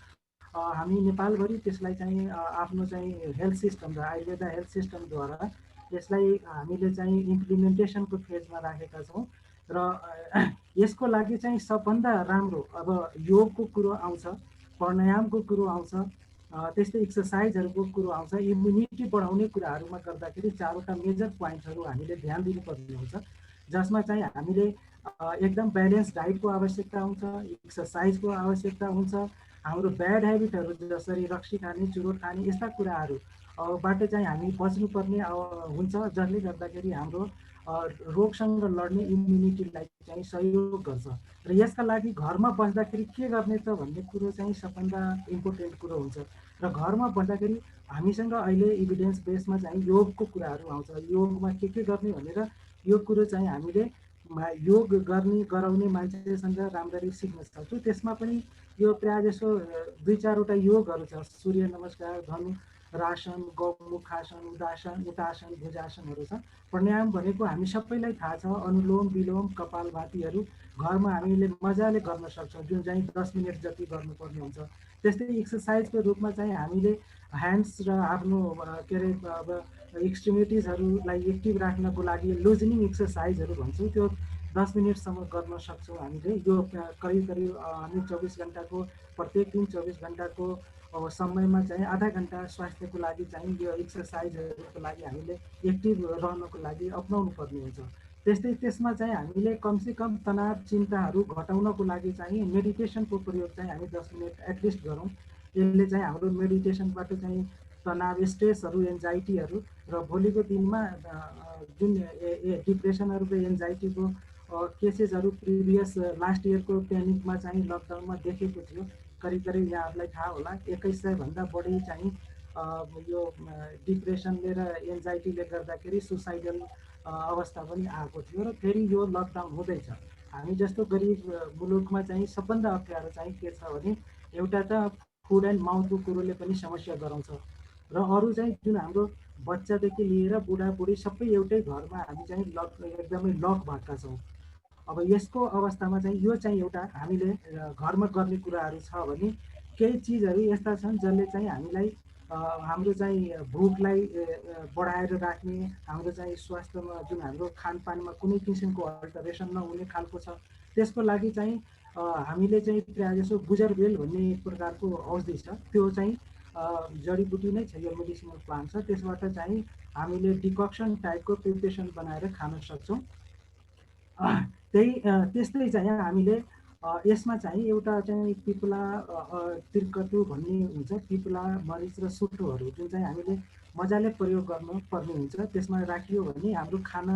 हामी नेपालभरि त्यसलाई चाहिँ आफ्नो चाहिँ हेल्थ सिस्टम र आयुर्वेदा हेल्थ सिस्टमद्वारा यसलाई हामीले चाहिँ इम्प्लिमेन्टेसनको फेजमा राखेका छौँ। र यसको लागि चाहिँ सबभन्दा राम्रो अब योगको कुरो आउँछ, प्राणायामको कुरो आउँछ, त्यस्तै एक्सर्साइजहरूको कुरो आउँछ। इम्युनिटी बढाउने कुराहरूमा गर्दाखेरि 4वटा मेजर पोइन्टहरू हामीले ध्यान दिनुपर्ने हुन्छ, जसमा चाहिँ हामीले एकदम ब्यालेन्स डाइटको आवश्यकता हुन्छ, एक्सर्साइजको आवश्यकता हुन्छ, हाम्रो ब्याड हेबिटहरू जसरी रक्सी खाने, चुरोट खाने, यस्ता कुराहरूबाट चाहिँ हामी बच्नुपर्ने हुन्छ, जसले गर्दाखेरि हाम्रो रोगसँग लड्ने इम्युनिटीलाई चाहिँ सहयोग गर्छ। र यसका लागि घरमा बस्दाखेरि के गर्ने त भन्ने कुरो चाहिँ सबभन्दा इम्पोर्टेन्ट कुरो हुन्छ। र घरमा बस्दाखेरि हामीसँग अहिले इभिडेन्स बेसमा चाहिँ योगको कुराहरू आउँछ। योगमा के गर्ने भनेर यो कुरो चाहिँ हामीले योग गराउने मान्छेसँग राम्ररी सिक्न सक्छौँ। त्यसमा पनि यो प्रायः जसो 2-4वटा योगहरू छ, सूर्य नमस्कार, धनु रासन, गौमुखासन, उदासन, भुजासनहरू छ। प्राणायाम भनेको हामी सबैलाई थाहा छ, अनुलोम विलोम कपालभातीहरू घरमा हामीले मजाले गर्न सक्छौँ, जुन चाहिँ 10 मिनट जति गर्नुपर्ने हुन्छ। त्यस्तै एक्सर्साइजको रूपमा चाहिँ हामीले ह्यान्ड्स र आफ्नो के अरे अब एक्सट्रिमिटिजहरूलाई एक्टिभ राख्नको लागि लुजनिङ एक्सर्साइजहरू भन्छौँ, त्यो 10 मिनटसम्म गर्न सक्छौँ हामीले। यो करिब हामी 24 घन्टाको, प्रत्येक दिन 24 घन्टाको अब समयमा चाहिँ आधा घन्टा स्वास्थ्यको लागि चाहिँ यो एक्सर्साइजहरूको लागि हामीले एक्टिभ रहनको लागि अपनाउनु पर्ने हुन्छ। त्यस्तै त्यसमा चाहिँ हामीले कमसेकम तनाव चिन्ताहरू घटाउनको लागि चाहिँ मेडिटेसनको प्रयोग चाहिँ हामी 10 मिनट एटलिस्ट गरौँ। यसले चाहिँ हाम्रो मेडिटेसनबाट चाहिँ तनाव स्ट्रेसहरू एन्जाइटीहरू र भोलिको दिनमा जुन डिप्रेसनहरू र एन्जाइटीको केसेसहरू प्रिभियस लास्ट इयरको पेन्डेमिकमा चाहिँ लकडाउनमा देखेको थियो। करिब करिब यहाँहरूलाई थाहा होला 2100 भन्दा बढी चाहिँ यो डिप्रेसनले र एन्जाइटीले गर्दाखेरि सुसाइडल अवस्था पनि आएको थियो र फेरि यो लकडाउन हुँदैछ। हामी जस्तो गरिब मुलुकमा चाहिँ सबभन्दा अप्ठ्यारो चाहिँ के छ भने एउटा त फुड एन्ड माउथको कुरोले पनि समस्या गराउँछ र अरू चाहिँ जुन हाम्रो बच्चादेखि लिएर बुढाबुढी सबै एउटै घरमा हामी चाहिँ एकदमै लक भएका छौँ। अब यसको अवस्थामा चाहिँ यो चाहिँ एउटा हामीले घरमा गर्ने कुराहरू छ भने केही चिजहरू यस्ता छन् जसले चाहिँ हामीलाई हाम्रो चाहिँ भोकलाई बढाएर राख्ने, हाम्रो चाहिँ स्वास्थ्यमा जुन हाम्रो खानपानमा कुनै किसिमको अल्टरेसन नहुने खालको छ। त्यसको लागि चाहिँ हामीले चाहिँ प्रायः जसो गुजरबेल भन्ने प्रकारको औषधि छ, त्यो चाहिँ जडीबुटी नै छ, यो मेडिसिनल प्लान्ट छ। त्यसबाट चाहिँ हामीले डिकक्सन टाइपको प्रिपरेसन बनाएर खान सक्छौँ। त्यस्तै चाहिँ हामीले यसमा चाहिँ एउटा चाहिँ पिपला तिर्कटु भन्ने हुन्छ, पिपला मरिच र सुटोहरू जुन चाहिँ हामीले मजाले प्रयोग गर्नुपर्ने हुन्छ। त्यसमा राखियो भने हाम्रो खाना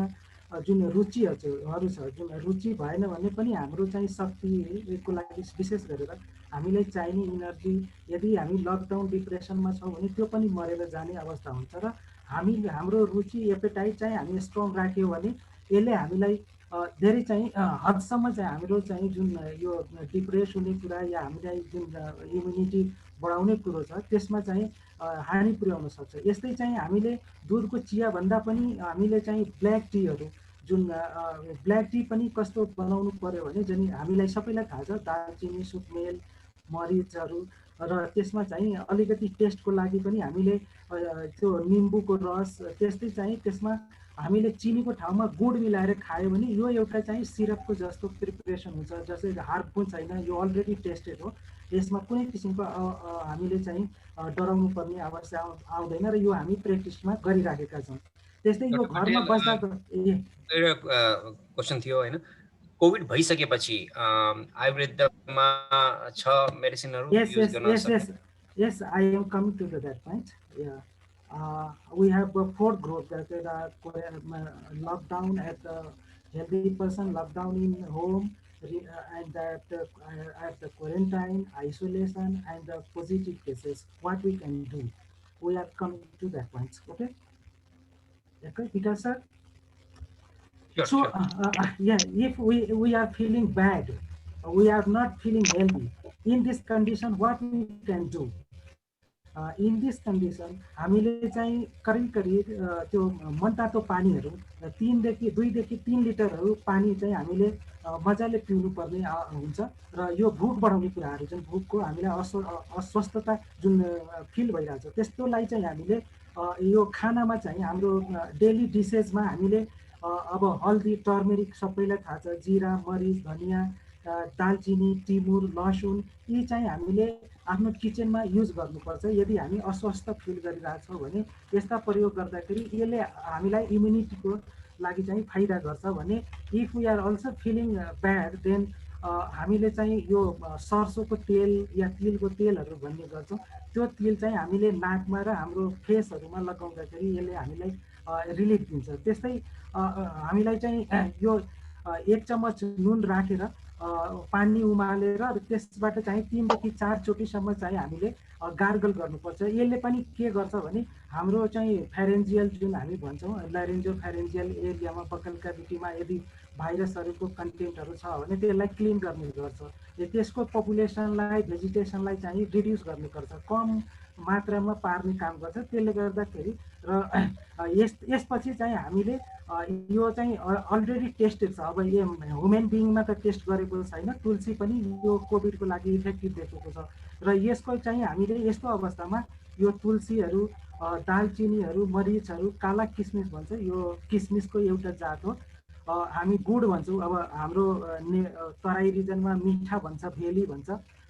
जुन रुचिहरू छ, जुन रुचि भएन भने पनि हाम्रो चाहिँ शक्तिको लागि विशेष गरेर हामीलाई चाहिने इनर्जी, यदि हामी लकडाउन डिप्रेसनमा छौँ भने त्यो पनि मरेर जाने अवस्था हुन्छ। र हाम्रो रुचि एपेटाइट चाहिँ हामी स्ट्रङ राख्यो भने यसले हामीलाई धेरै चाहिँ हदसम्म चाहिँ हाम्रो चाहिँ जुन यो डिप्रेस हुने कुरा या हामीलाई जुन इम्युनिटी बढाउने कुरो छ त्यसमा चाहिँ हानि पुर्याउन सक्छ। यस्तै चाहिँ हामीले दुधको चिया भन्दा पनि हामीले चाहिँ ब्ल्याक टीहरू, जुन ब्ल्याक टी पनि कस्तो बनाउनु पर्यो भने जुन हामीलाई सबैलाई थाहा छ, दालचिनी, सुकमेल, मरिचहरू र त्यसमा चाहिँ अलिकति टेस्टको लागि पनि हामीले त्यो निम्बुको रस, त्यस्तै चाहिँ त्यसमा हामीले चिनीको ठाउँमा गुड मिलाएर खायो भने यो एउटा चाहिँ सिरपको जस्तो प्रिपरेसन हुन्छ, जसले हार्मफुल छैन, यो अलरेडी टेस्टेड हो। यसमा कुनै किसिमको हामीले चाहिँ डराउनु पर्ने आवश्यकता आउँदैन र यो हामी प्र्याक्टिसमा गरिराखेका छौँ। त्यस्तै यो घरमा बस्दा क्वेसन थियो हैन, कोभिड भइसकेपछि आयुर्वेदमा छ मेडिसिनहरु युज गर्न सक्छ? Yes, I am coming to that point. Yeah. We have 4 groups that are lockdown at the healthy person, lockdown in home, and that at the quarantine, isolation, and the positive cases. What we can do? We are coming to that point. Okay. Okay, Peter sir. Sure, so yeah, if we are feeling bad, we are not feeling healthy. In this condition, what we can do? In this condition, हामीले चाहिँ करिब करिब त्यो मनतातो पानीहरू 2 देखि 3 लिटरहरू पानी चाहिँ हामीले मजाले पिउनु पर्ने हुन्छ। र यो भोक बढाउने कुराहरू जुन भोकको हामीलाई अस्वस्थता जुन फिल भइरहेछ त्यस्तोलाई चाहिँ हामीले यो खानामा चाहिँ हाम्रो डेली डिसेसमा हामीले अब हल्दी, टर्मेरिक सबैलाई थाहा छ, जिरा, मरिच, धनिया, दालचिनी, टिमुर, लसुन, यी चाहिँ हामीले आफ्नो किचनमा युज गर्नुपर्छ। यदि हामी अस्वस्थ फिल गरिरहेछौँ भने यस्ता प्रयोग गर्दाखेरि यसले हामीलाई इम्युनिटीको लागि चाहिँ फाइदा गर्छ भने if we are also feeling bad then हामीले चाहिँ यो सरसोको तेल या तिलको तेलहरू भन्ने गर्छौँ, त्यो तेल चाहिँ हामीले नाकमा र हाम्रो फेसहरूमा लगाउँदाखेरि यसले हामीलाई रिलिफ दिन्छ। त्यस्तै हामीलाई चाहिँ यो 1 चम्मच नुन राखेर पानी उमालेर त्यसबाट चाहिँ 3 देखि 4 चोटिसम्म चाहिँ हामीले गार्गल गर्नुपर्छ। यसले पनि के गर्छ भने हाम्रो चाहिँ फेरेन्जियल जुन हामी भन्छौँ ल्यारिन्जो फेरेन्जियल एरियामा बक्कल क्याभिटीमा यदि भाइरसहरूको कन्टेन्टहरू छ भने त्यसलाई क्लिन गर्ने गर्छ। त्यसको पपुलेसनलाई भेजिटेसनलाई चाहिँ रिड्युस गर्ने गर्छ, कम मात्रामा पार्ने काम गर्छ। त्यसले गर्दाखेरि र यसपछि चाहिँ हामीले यो चाहिँ अलरेडी टेस्टेड छ। अब यो ह्युमन बिङमा त टेस्ट गरेको छैन, तुलसी पनि यो कोभिडको लागि इफेक्टिभ देखेको छ। र यसको चाहिँ हामीले यस्तो अवस्थामा यो तुलसीहरू, दालचिनीहरू, मरिचहरू, काला किसमिस भन्छ, यो किसमिसको एउटा जात हो। हामी गुड भन्छौँ, अब हाम्रो तराई रिजनमा मिठा भन्छ, भेली भन्छ,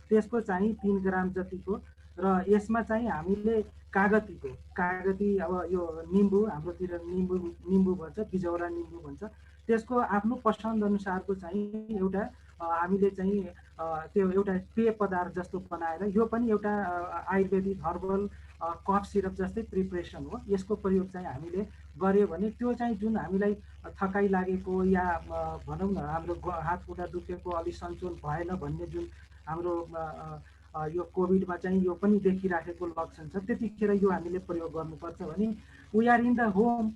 त्यसको चाहिँ 3 ग्राम जतिको र यसमा चाहिँ हामीले कागती अब यो निम्बु हाम्रोतिर निम्बु भन्छ, बिजौरा निम्बु भन्छ, त्यसको आफ्नो पसन्द अनुसारको चाहिँ एउटा हामीले चाहिँ त्यो एउटा पेय पदार्थ जस्तो बनाएर यो पनि एउटा आयुर्वेदिक हर्बल कफ सिरप जस्तै प्रिपरेसन हो। यसको प्रयोग चाहिँ हामीले गर्यो भने त्यो चाहिँ जुन हामीलाई थकाइ लागेको या भनौँ न हाम्रो हात खुट्टा दुखेको अलि सन्चोल भएन भन्ने जुन हाम्रो यो कोभिडमा चाहिँ यो पनि देखिराखेको लक्षण छ, त्यतिखेर यो हामीले प्रयोग गर्नुपर्छ भने we are in the home,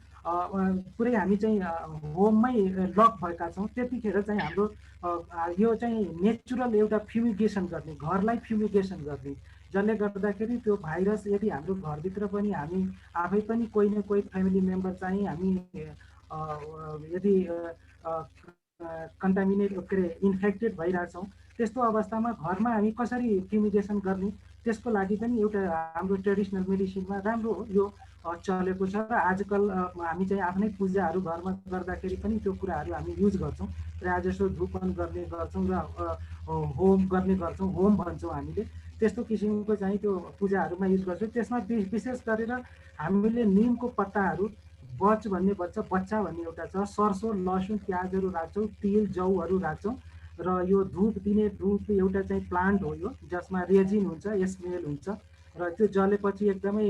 पुरै हामी चाहिँ होममै लक भएका छौँ, त्यतिखेर चाहिँ हाम्रो यो चाहिँ नेचुरल एउटा फ्युमिगेसन गर्ने, घरलाई फ्युमिगेसन गर्ने, जसले गर्दाखेरि त्यो भाइरस यदि हाम्रो घरभित्र पनि हामी आफै पनि कोही न कोही फ्यामिली मेम्बर चाहिँ हामी यदि कन्टामिनेट के अरे इन्फेक्टेड भइरहेछौँ, त्यस्तो अवस्थामा घरमा हामी कसरी फ्युमिगेसन गर्ने, त्यसको लागि पनि एउटा हाम्रो ट्रेडिसनल मेडिसिनमा राम्रो हो यो चलेको छ। र आजकल हामी चाहिँ आफ्नै पूजाहरू घरमा गर्दाखेरि पनि त्यो कुराहरू हामी युज गर्छौँ, प्रायः जसो धुपन गर्ने गर्छौँ र होम गर्ने गर्छौँ, होम भन्छौँ हामीले, त्यस्तो किसिमको चाहिँ त्यो पूजाहरूमा युज गर्छौँ। त्यसमा विशेष गरेर हामीले निमको पत्ताहरू, बच्चा भन्ने एउटा छ, सर्सो लसुन प्याजहरू राख्छौँ, तिल जौहरू राख्छौँ र यो धुप दिने धुप एउटा चाहिँ प्लान्ट हो यो, जसमा रेजिन हुन्छ, स्मेल हुन्छ र त्यो जलेपछि एकदमै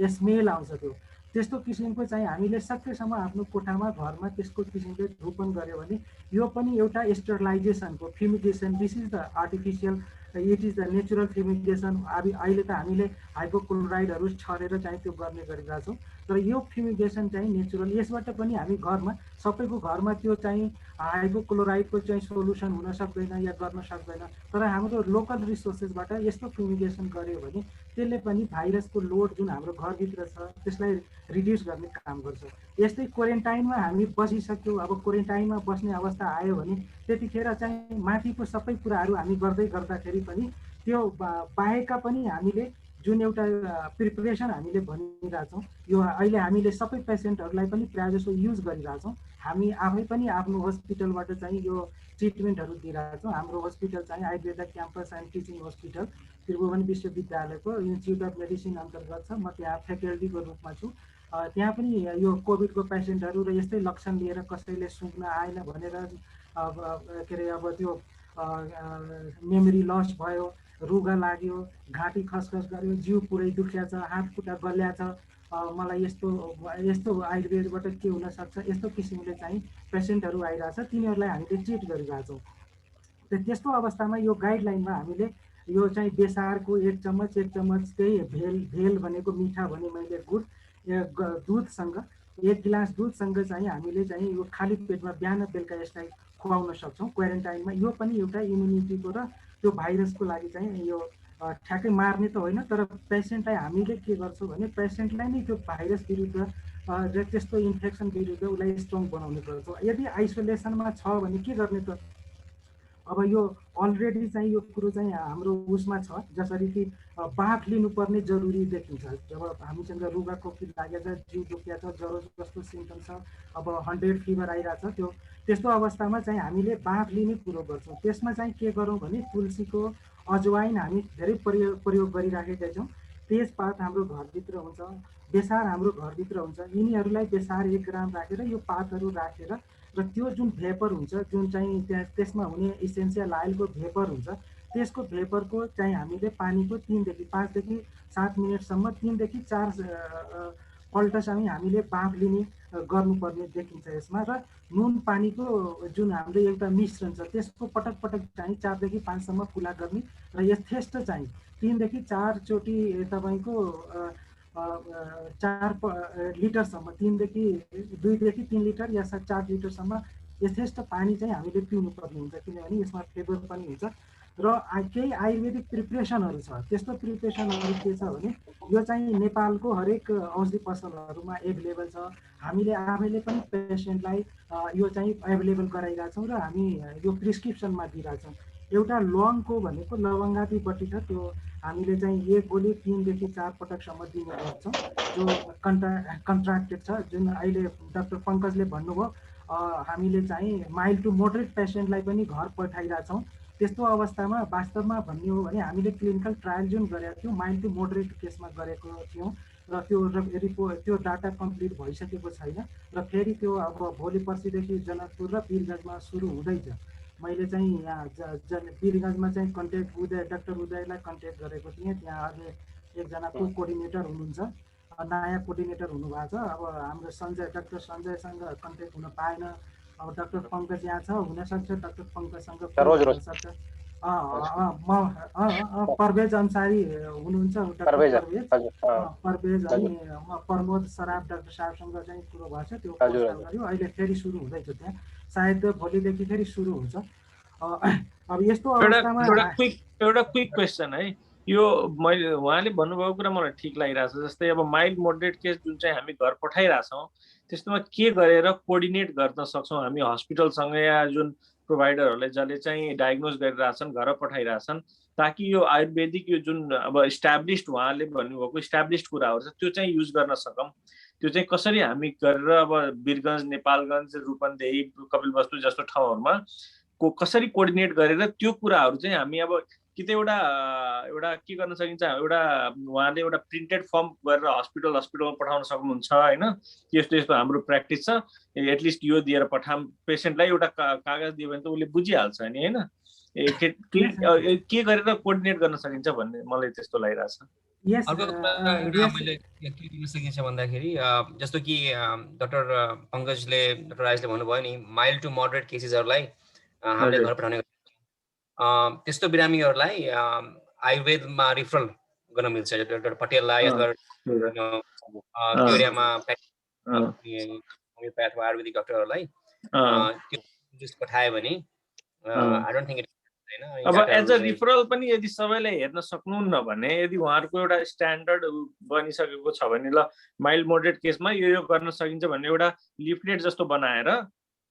स्मेल आउँछ त्यो। त्यस्तो किसिमको चाहिँ हामीले सकेसम्म आफ्नो कोठामा घरमा त्यसको किसिमले धुपन गऱ्यो भने यो पनि एउटा स्टरलाइजेसनको fumigation, this is the artificial, it is the natural fumigation. अहिले त हामीले हाइपोक्लोराइडहरू छरेर चाहिँ त्यो गर्ने गरिरहेछौँ, तर यो फ्युमिगेसन चाहिँ नेचुरल, यसबाट पनि हामी घरमा सबैको घरमा त्यो चाहिँ हाइपोक्लोराइडको चाहिँ सोल्युसन हुन सक्दैन या गर्न सक्दैन, तर हाम्रो लोकल रिसोर्सेसबाट यस्तो फ्युमिगेसन गऱ्यो भने त्यसले पनि भाइरसको लोड जुन हाम्रो घरभित्र छ त्यसलाई रिड्युस गर्ने काम गर्छ। यस्तै क्वारेन्टाइनमा हामी बसिसक्यौँ, अब क्वारेन्टाइनमा बस्ने अवस्था आयो भने त्यतिखेर चाहिँ माथिको सबै कुराहरू हामी गर्दाखेरि पनि त्यो बाहेकका पनि हामीले जुन एउटा प्रिपरेसन हामीले भनिरहेछौँ, यो अहिले हामीले सबै पेसेन्टहरूलाई पनि प्रायः जसो युज गरिरहेछौँ। हामी आफै पनि आफ्नो हस्पिटलबाट चाहिँ यो ट्रिटमेन्टहरू दिइरहेछौँ। हाम्रो हस्पिटल चाहिँ Ayurveda campus and teaching hospital Tribhuvan विश्वविद्यालयको इन्स्टिच्युट अफ मेडिसिन अन्तर्गत छ। म त्यहाँ फ्याकल्टीको रूपमा छु। त्यहाँ पनि यो कोभिडको पेसेन्टहरू र यस्तै लक्षण लिएर कसैले सुँघ्न आएन भनेर के अरे अब त्यो मेमोरी लस भयो, रुगा लाग्यो, घाँटी खसखस गर्यो, जिउ पुरै दुख्या छ, हात खुट्टा गल्या छ, मलाई यस्तो आयुर्वेदबाट के हुनसक्छ, यस्तो किसिमले चाहिँ पेसेन्टहरू आइरहेछ, तिनीहरूलाई हामीले ट्रिट गरिरहेछौँ। त्यस्तो अवस्थामा यो गाइडलाइनमा हामीले यो चाहिँ बेसारको 1 चम्मच त्यही भेल भनेको मिठा भने मैले गुड दुधसँग 1 गिलास दुधसँग चाहिँ हामीले चाहिँ यो खाली पेटमा बिहान बेलुका यसलाई खुवाउन सक्छौँ क्वारेन्टाइनमा। यो पनि एउटा इम्युनिटीको र त्यो भाइरसको लागि चाहिँ यो ठ्याक्कै मार्ने त होइन, तर पेसेन्टलाई हामीले के गर्छौँ भने पेसेन्टलाई नै त्यो भाइरस विरुद्ध र त्यस्तो इन्फेक्सन विरुद्ध उसलाई स्ट्रङ बनाउने गर्छौँ। यदि आइसोलेसनमा छ भने के गर्ने त, अब यो अलरेडी चाहिँ यो कुरो चाहिँ हाम्रो उसमा छ, जसरी कि बाफ लिनुपर्ने जरुरी देखिन्छ। जब हामीसँग रुगा खोकी लागेको छ, जिउ दुखेको छ, ज्वरो जस्तो सिम्टम छ, अब 100 फिभर आइरहेको छ, त्यस्तो अवस्थामा चाहिँ हामीले बाफ लिने कुरो गर्छौँ। त्यसमा चाहिँ के गरौँ भने तुलसीको, अजवाइन हामी धेरै प्रयोग गरिराखेका छौँ, तेजपात हाम्रो घरभित्र हुन्छ, बेसार हाम्रो घरभित्र हुन्छ। यिनीहरूलाई बेसार 1 ग्राम राखेर यो पातहरू राखेर र त्यो जुन भेपर हुन्छ, जुन चाहिँ त्यसमा हुने इसेन्सियल आइलको भेपर हुन्छ, त्यसको भेपरको चाहिँ हामीले पानीको 3 देखि 7 मिनटसम्म 3 देखि 4 पल्टसम्म हामीले बाफ लिने गर्नुपर्ने देखिन्छ यसमा। र नुन पानीको जुन हाम्रो एउटा मिश्रण छ त्यसको पटक पटक चाहिँ 4 देखि 5 सम्म कुला गर्ने र यथेष्ट चाहिँ 3 देखि 4 चोटि तपाईँको 4 लिटरसम्म 2 देखि 3 लिटर या 4 लिटरसम्म यथेष्ट पानी चाहिँ हामीले पिउनु पर्ने हुन्छ, किनभने यसमा फेबर पनि हुन्छ। र केही आयुर्वेदिक प्रिपरेसनहरू छ, त्यस्तो प्रिपरेसनहरू के छ भने यो चाहिँ नेपालको हरेक औषधि पसलहरूमा एभाइलेबल छ। हामीले आफैले पनि पेसेन्टलाई यो चाहिँ एभाइलेबल गराइरहेछौँ र हामी यो प्रिस्क्रिप्सनमा दिइरहेछौँ। एउटा लवङको भनेको लवङ्गादीपट्टि छ, त्यो हामीले चाहिँ 1 गोली 3 देखि 4 पटकसम्म दिने गर्छौँ, जो कन्ट्राक्टेड छ। जुन अहिले डाक्टर पङ्कजले भन्नुभयो, हामीले चाहिँ माइल्ड टु मोडरेट पेसेन्टलाई पनि घर पठाइरहेछौँ त्यस्तो अवस्थामा वास्तवमा भन्ने हो भने हामीले क्लिनिकल ट्रायल जुन गरेका थियौँ माइल्ड टु मोडरेट केसमा गरेको थियौँ र त्यो रिपोर्ट त्यो डाटा कम्प्लिट भइसकेको छैन र फेरि त्यो अब भोलि पर्सिदेखि जनकपुर र वीरगञ्जमा सुरु हुँदैछ। मैले चाहिँ यहाँ वीरगञ्जमा चाहिँ कन्ट्याक्ट डाक्टर उदयलाई कन्ट्याक्ट गरेको थिएँ। त्यहाँ अहिले एकजना को कोअर्डिनेटर हुनुहुन्छ, नयाँ कोअर्डिनेटर हुनुभएको छ। अब हाम्रो डाक्टर सञ्जयसँग कन्ट्याक्ट हुन पाएन। अब डाक्टर पङ्कज यहाँ छ, हुनसक्छ डाक्टर पङ्कजसँग परवेज अन्सारी हुनुहुन्छ, परवेज अनि प्रमोद सराफ डाक्टर साहबसँग चाहिँ कुरो भएको छ, त्यो गऱ्यो। अहिले फेरि सुरु हुँदैछ, त्यहाँ सायद भोलिदेखि फेरि सुरु हुन्छ। अब यस्तो अवस्थामा एउटा क्विक क्वेसन है, यो मैले उहाँले भन्नुभएको कुरा मलाई ठिक लागिरहेछ। जस्तै अब माइल्ड मोडरेट केस जुन चाहिँ हामी घर पठाइरहेछौँ त्यस्तोमा के गरेर कोअर्डिनेट गर्न सक्छौँ हामी हस्पिटलसँग या जुन प्रोभाइडरहरूले जसले चाहिँ डायग्नोज गरिरहेछन् घर पठाइरहेछन्, ताकि यो आयुर्वेदिक यो जुन अब इस्टाब्लिस्ड उहाँले भन्नुभएको इस्टाब्लिस्ड कुराहरू छ त्यो चाहिँ युज गर्न सकौँ। त्यो चाहिँ कसरी हामी गरेर अब वीरगञ्ज, नेपालगञ्ज, रूपन्देही, कपिलवस्तु जस्तो ठाउँहरूमा कसरी कोअर्डिनेट गरेर त्यो कुराहरू चाहिँ हामी अब कि त एउटा के गर्न सकिन्छ, एउटा उहाँले एउटा प्रिन्टेड फर्म गरेर हस्पिटलमा पठाउन सक्नुहुन्छ होइन, यस्तो यस्तो हाम्रो प्र्याक्टिस छ, एटलिस्ट यो दिएर पठाम पेसेन्टलाई एउटा कागज दियो भने त उसले बुझिहाल्छ नि होइन। के गरेर कोअर्डिनेट गर्न सकिन्छ भन्ने मलाई त्यस्तो लागिरहेछ। अर्को कुरा मैले के दिन सकिन्छ भन्दाखेरि जस्तो कि डाक्टर पङ्कजले डाक्टर राजेशले भन्नुभयो नि माइल्ड टु मोडरेट केसेसहरूलाई हामीले घर पठाउने त्यस्तो बिरामीहरूलाई आयुर्वेदमा रिफरल गर्न मिल्छ। डाक्टर पटेललाई एरियामा होमियोप्याथ वा आयुर्वेदिक डाक्टरहरूलाई त्यो पठायो भने आई डोन्ट थिङ्क अब एज अ रिफरल पनि यदि सबैलाई हेर्न सक्नुहुन्न भने यदि उहाँहरूको एउटा स्ट्यान्डर्ड बनिसकेको छ भने ल माइल्ड मोडरेट केसमा यो गर्न सकिन्छ भन्ने एउटा लिफलेट जस्तो बनाएर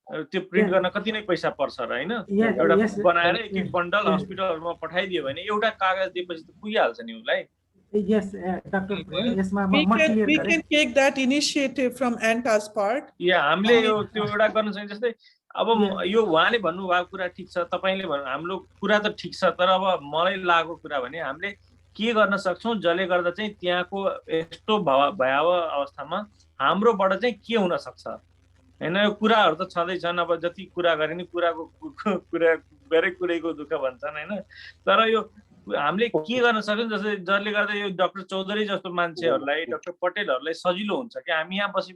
त्यो प्रिन्ट गर्न कति नै पैसा पर्छ र होइन, एउटा बनाएर एक बन्डल हस्पिटलहरुमा पठाइदियो भने एउटा कागज दिएपछि त पुगिहाल्छ नि उसलाई। Yes, Dr. We can take that initiative from ANTA's part. हामीले यो त्यो एउटा गर्न सकिन्छ। जस्तै अब यो उहाँले भन्नुभएको कुरा ठिक छ, तपाईले भन्नु हाम्रो कुरा त ठिक छ, तर अब मलाई लागेको कुरा भने हामीले के गर्न सक्छौं जसले गर्दा चाहिँ त्यहाँको यस्तो भयावह अवस्थामा हाम्रोबाट चाहिँ के हुन सक्छ हैन। यो कुराहरु त छँदैछन्, अब जति कुरा गरे नि कुराको कुरा गरे कुरैको दुःख भन्छन् हैन। तर यो हामीले के गर्न सक्छौं जसले गर्दा यो डाक्टर चौधरी जस्तो मान्छेहरुलाई, डाक्टर पटेलहरुलाई सजिलो हुन्छ कि हामी यहाँ बसी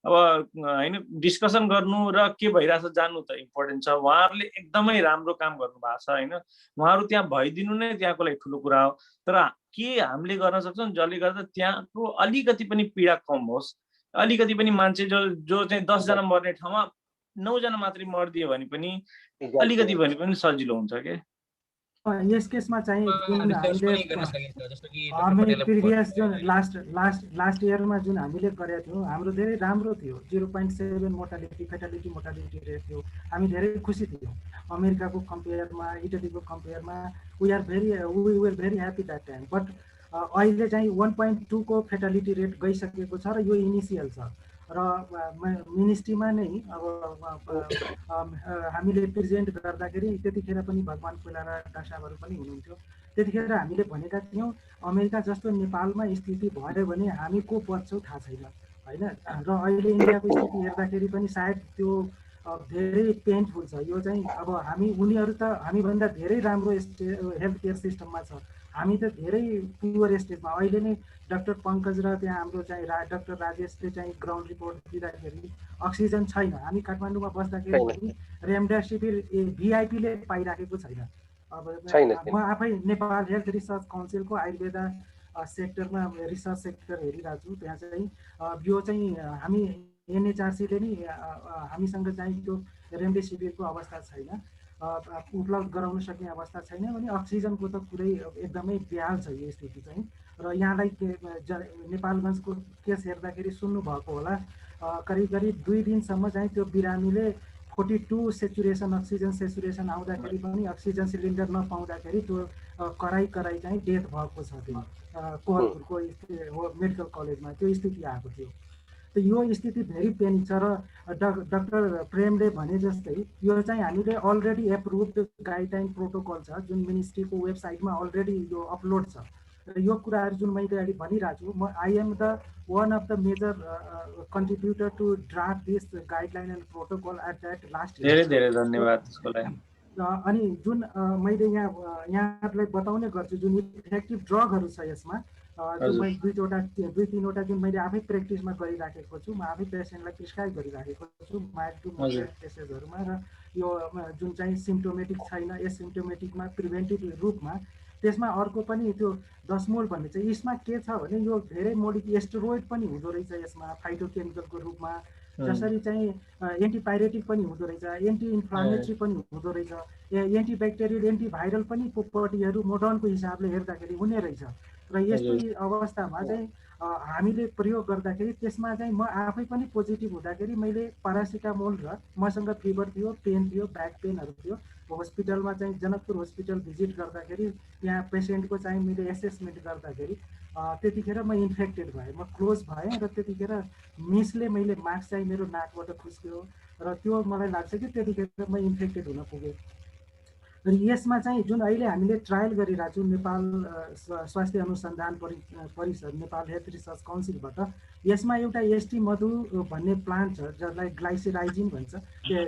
अब हैन डिस्कसन गर्नु र के भइराछ जान्नु त इम्पोर्टेन्ट छ। उहाँहरुले एकदमै राम्रो काम गर्नु भएको छ हैन, उहाँहरु त्यहाँ भइदिनु नै त्यहाँको लागि ठुलो कुरा हो। तर के हामीले गर्न सक्छौं जसले गर्दा त्यहाँको अलिकति पनि पीडा कम होस्, अलिकति पनि मान्छे जो चाहिँ 10 जना मर्ने ठाउँमा 9 जना मात्रै मर्दियो भने पनि अलिकति भने पनि सजिलो हुन्छ के। यस केसमा चाहिँ हामीले प्रिभियस जुन लास्ट इयरमा जुन हामीले गरेका थियौँ हाम्रो धेरै राम्रो थियो। 0.7 मोर्टालिटी फेटालिटी मोर्टालिटी रेट थियो। हामी धेरै खुसी थियौँ अमेरिकाको कम्पेयरमा, इटलीको कम्पेयरमा। We were very happy that time. But अहिले चाहिँ 1.2 को फेटालिटी रेट गइसकेको छ र यो इनिसियल छ र मिनिस्ट्रीमा नै अब हामीले प्रेजेन्ट गर्दाखेरि त्यतिखेर पनि भगवान फुलारा डाक्टरहरू पनि हुनुहुन्थ्यो। त्यतिखेर हामीले भनेका थियौँ अमेरिका जस्तो नेपालमा स्थिति भयो भने हामी को बच्छौँ थाहा छैन हैन। र अहिले इन्डियाको स्थिति हेर्दाखेरि पनि सायद त्यो धेरै पेनफुल छ। यो चाहिँ अब उनीहरू त हामीभन्दा धेरै राम्रो हेल्थ केयर सिस्टममा छ, हामी त धेरै पुवर स्टेजमा। अहिले नै डाक्टर पङ्कज र त्यहाँ हाम्रो चाहिँ डाक्टर राजेशले चाहिँ ग्राउन्ड रिपोर्ट दिँदाखेरि अक्सिजन छैन। हामी काठमाडौँमा बस्दाखेरि पनि रेमडेसिभिर भिआइपीले पाइराखेको छैन। अब म आफै नेपाल हेल्थ रिसर्च काउन्सिलको आयुर्वेदा सेक्टरमा रिसर्च सेक्टर हेरिरहेको छु। त्यहाँ चाहिँ यो चाहिँ हामी एनएचआरसीले नि हामीसँग चाहिँ त्यो रेमडेसिभिरको अवस्था छैन, उपलब्ध गराउन सक्ने अवस्था छैन भने अक्सिजनको त कुरै एकदमै बेहाल छ यो स्थिति चाहिँ। र यहाँलाई नेपालगञ्जको केस हेर्दाखेरि सुन्नुभएको होला, करिब 2 दिनसम्म चाहिँ त्यो बिरामीले 42 सेचुरेसन अक्सिजन सेचुरेसन आउँदाखेरि पनि अक्सिजन सिलिन्डर नपाउँदाखेरि त्यो कराई चाहिँ डेथ भएको छ। त्यो कोहलपुरको मेडिकल कलेजमा त्यो स्थिति आएको थियो। त यो स्थिति भेरी पेनी छ र डाक्टर प्रेमले भने जस्तै यो चाहिँ हामीले अलरेडी एप्रुभड गाइडलाइन प्रोटोकल छ जुन मिनिस्ट्रीको वेबसाइटमा अलरेडी यो अपलोड छ र यो कुराहरू जुन मैले अहिले भनिरहेको छु म I am the one of the major contributor to draft this guideline and protocol at that last year. धेरै धन्यवाद त्यसको लागि। अनि जुन मैले यहाँहरूलाई बताउने गर्छु जुन इफेक्टिभ ड्रगहरू छ यसमा जुन मैले दुई तीनवटा जुन मैले आफै प्र्याक्टिसमा गरिराखेको छु, म आफै पेसेन्टलाई प्रिस्क्राइब गरिराखेको छु माइल्ड टु मोडरेट केसेसहरूमा, र यो जुन चाहिँ सिम्प्टोमेटिक छैन एसिम्प्टोमेटिकमा प्रिभेन्टिभ रूपमा। त्यसमा अर्को पनि त्यो दसमोल भन्ने चाहिँ यसमा के छ भने यो धेरै मोलिकुलर एस्टेरोइड पनि हुँदो रहेछ यसमा फाइटोकेमिकलको रूपमा, जसरी चाहिँ एन्टिपाइरेटिक पनि हुँदो रहेछ, एन्टी इन्फ्लामेटरी पनि हुँदो रहेछ, एन्टिब्याक्टेरियल एन्टिभाइरल पनि प्रोपर्टीहरू मोडर्नको हिसाबले हेर्दाखेरि हुने रहेछ। र यस्तो अवस्थामा चाहिँ हामीले प्रयोग गर्दाखेरि त्यसमा चाहिँ म आफै पनि पोजिटिभ हुँदाखेरि मैले प्यारासिटामोल र मसँग फिभर थियो, पेन थियो, ब्याक पेनहरू थियो, हस्पिटलमा चाहिँ जनकपुर हस्पिटल भिजिट गर्दाखेरि त्यहाँ पेसेन्टको चाहिँ मैले एसेसमेन्ट गर्दाखेरि त्यतिखेर म इन्फेक्टेड भएँ, म क्लोज भएँ र त्यतिखेर मिसले मैले मास्क चाहिँ मेरो नाकबाट खुस्क्यो र त्यो मलाई लाग्छ कि त्यतिखेर म इन्फेक्टेड हुन पुगेँ। र यसमा चाहिँ जुन अहिले हामीले ट्रायल गरिरहेको छौँ नेपाल स्वास्थ्य अनुसन्धान परिषद नेपाल हेल्थ रिसर्च काउन्सिलबाट, यसमा एउटा एसटी मधु भन्ने प्लान्ट छ जसलाई ग्लाइसेराइजिन भन्छ,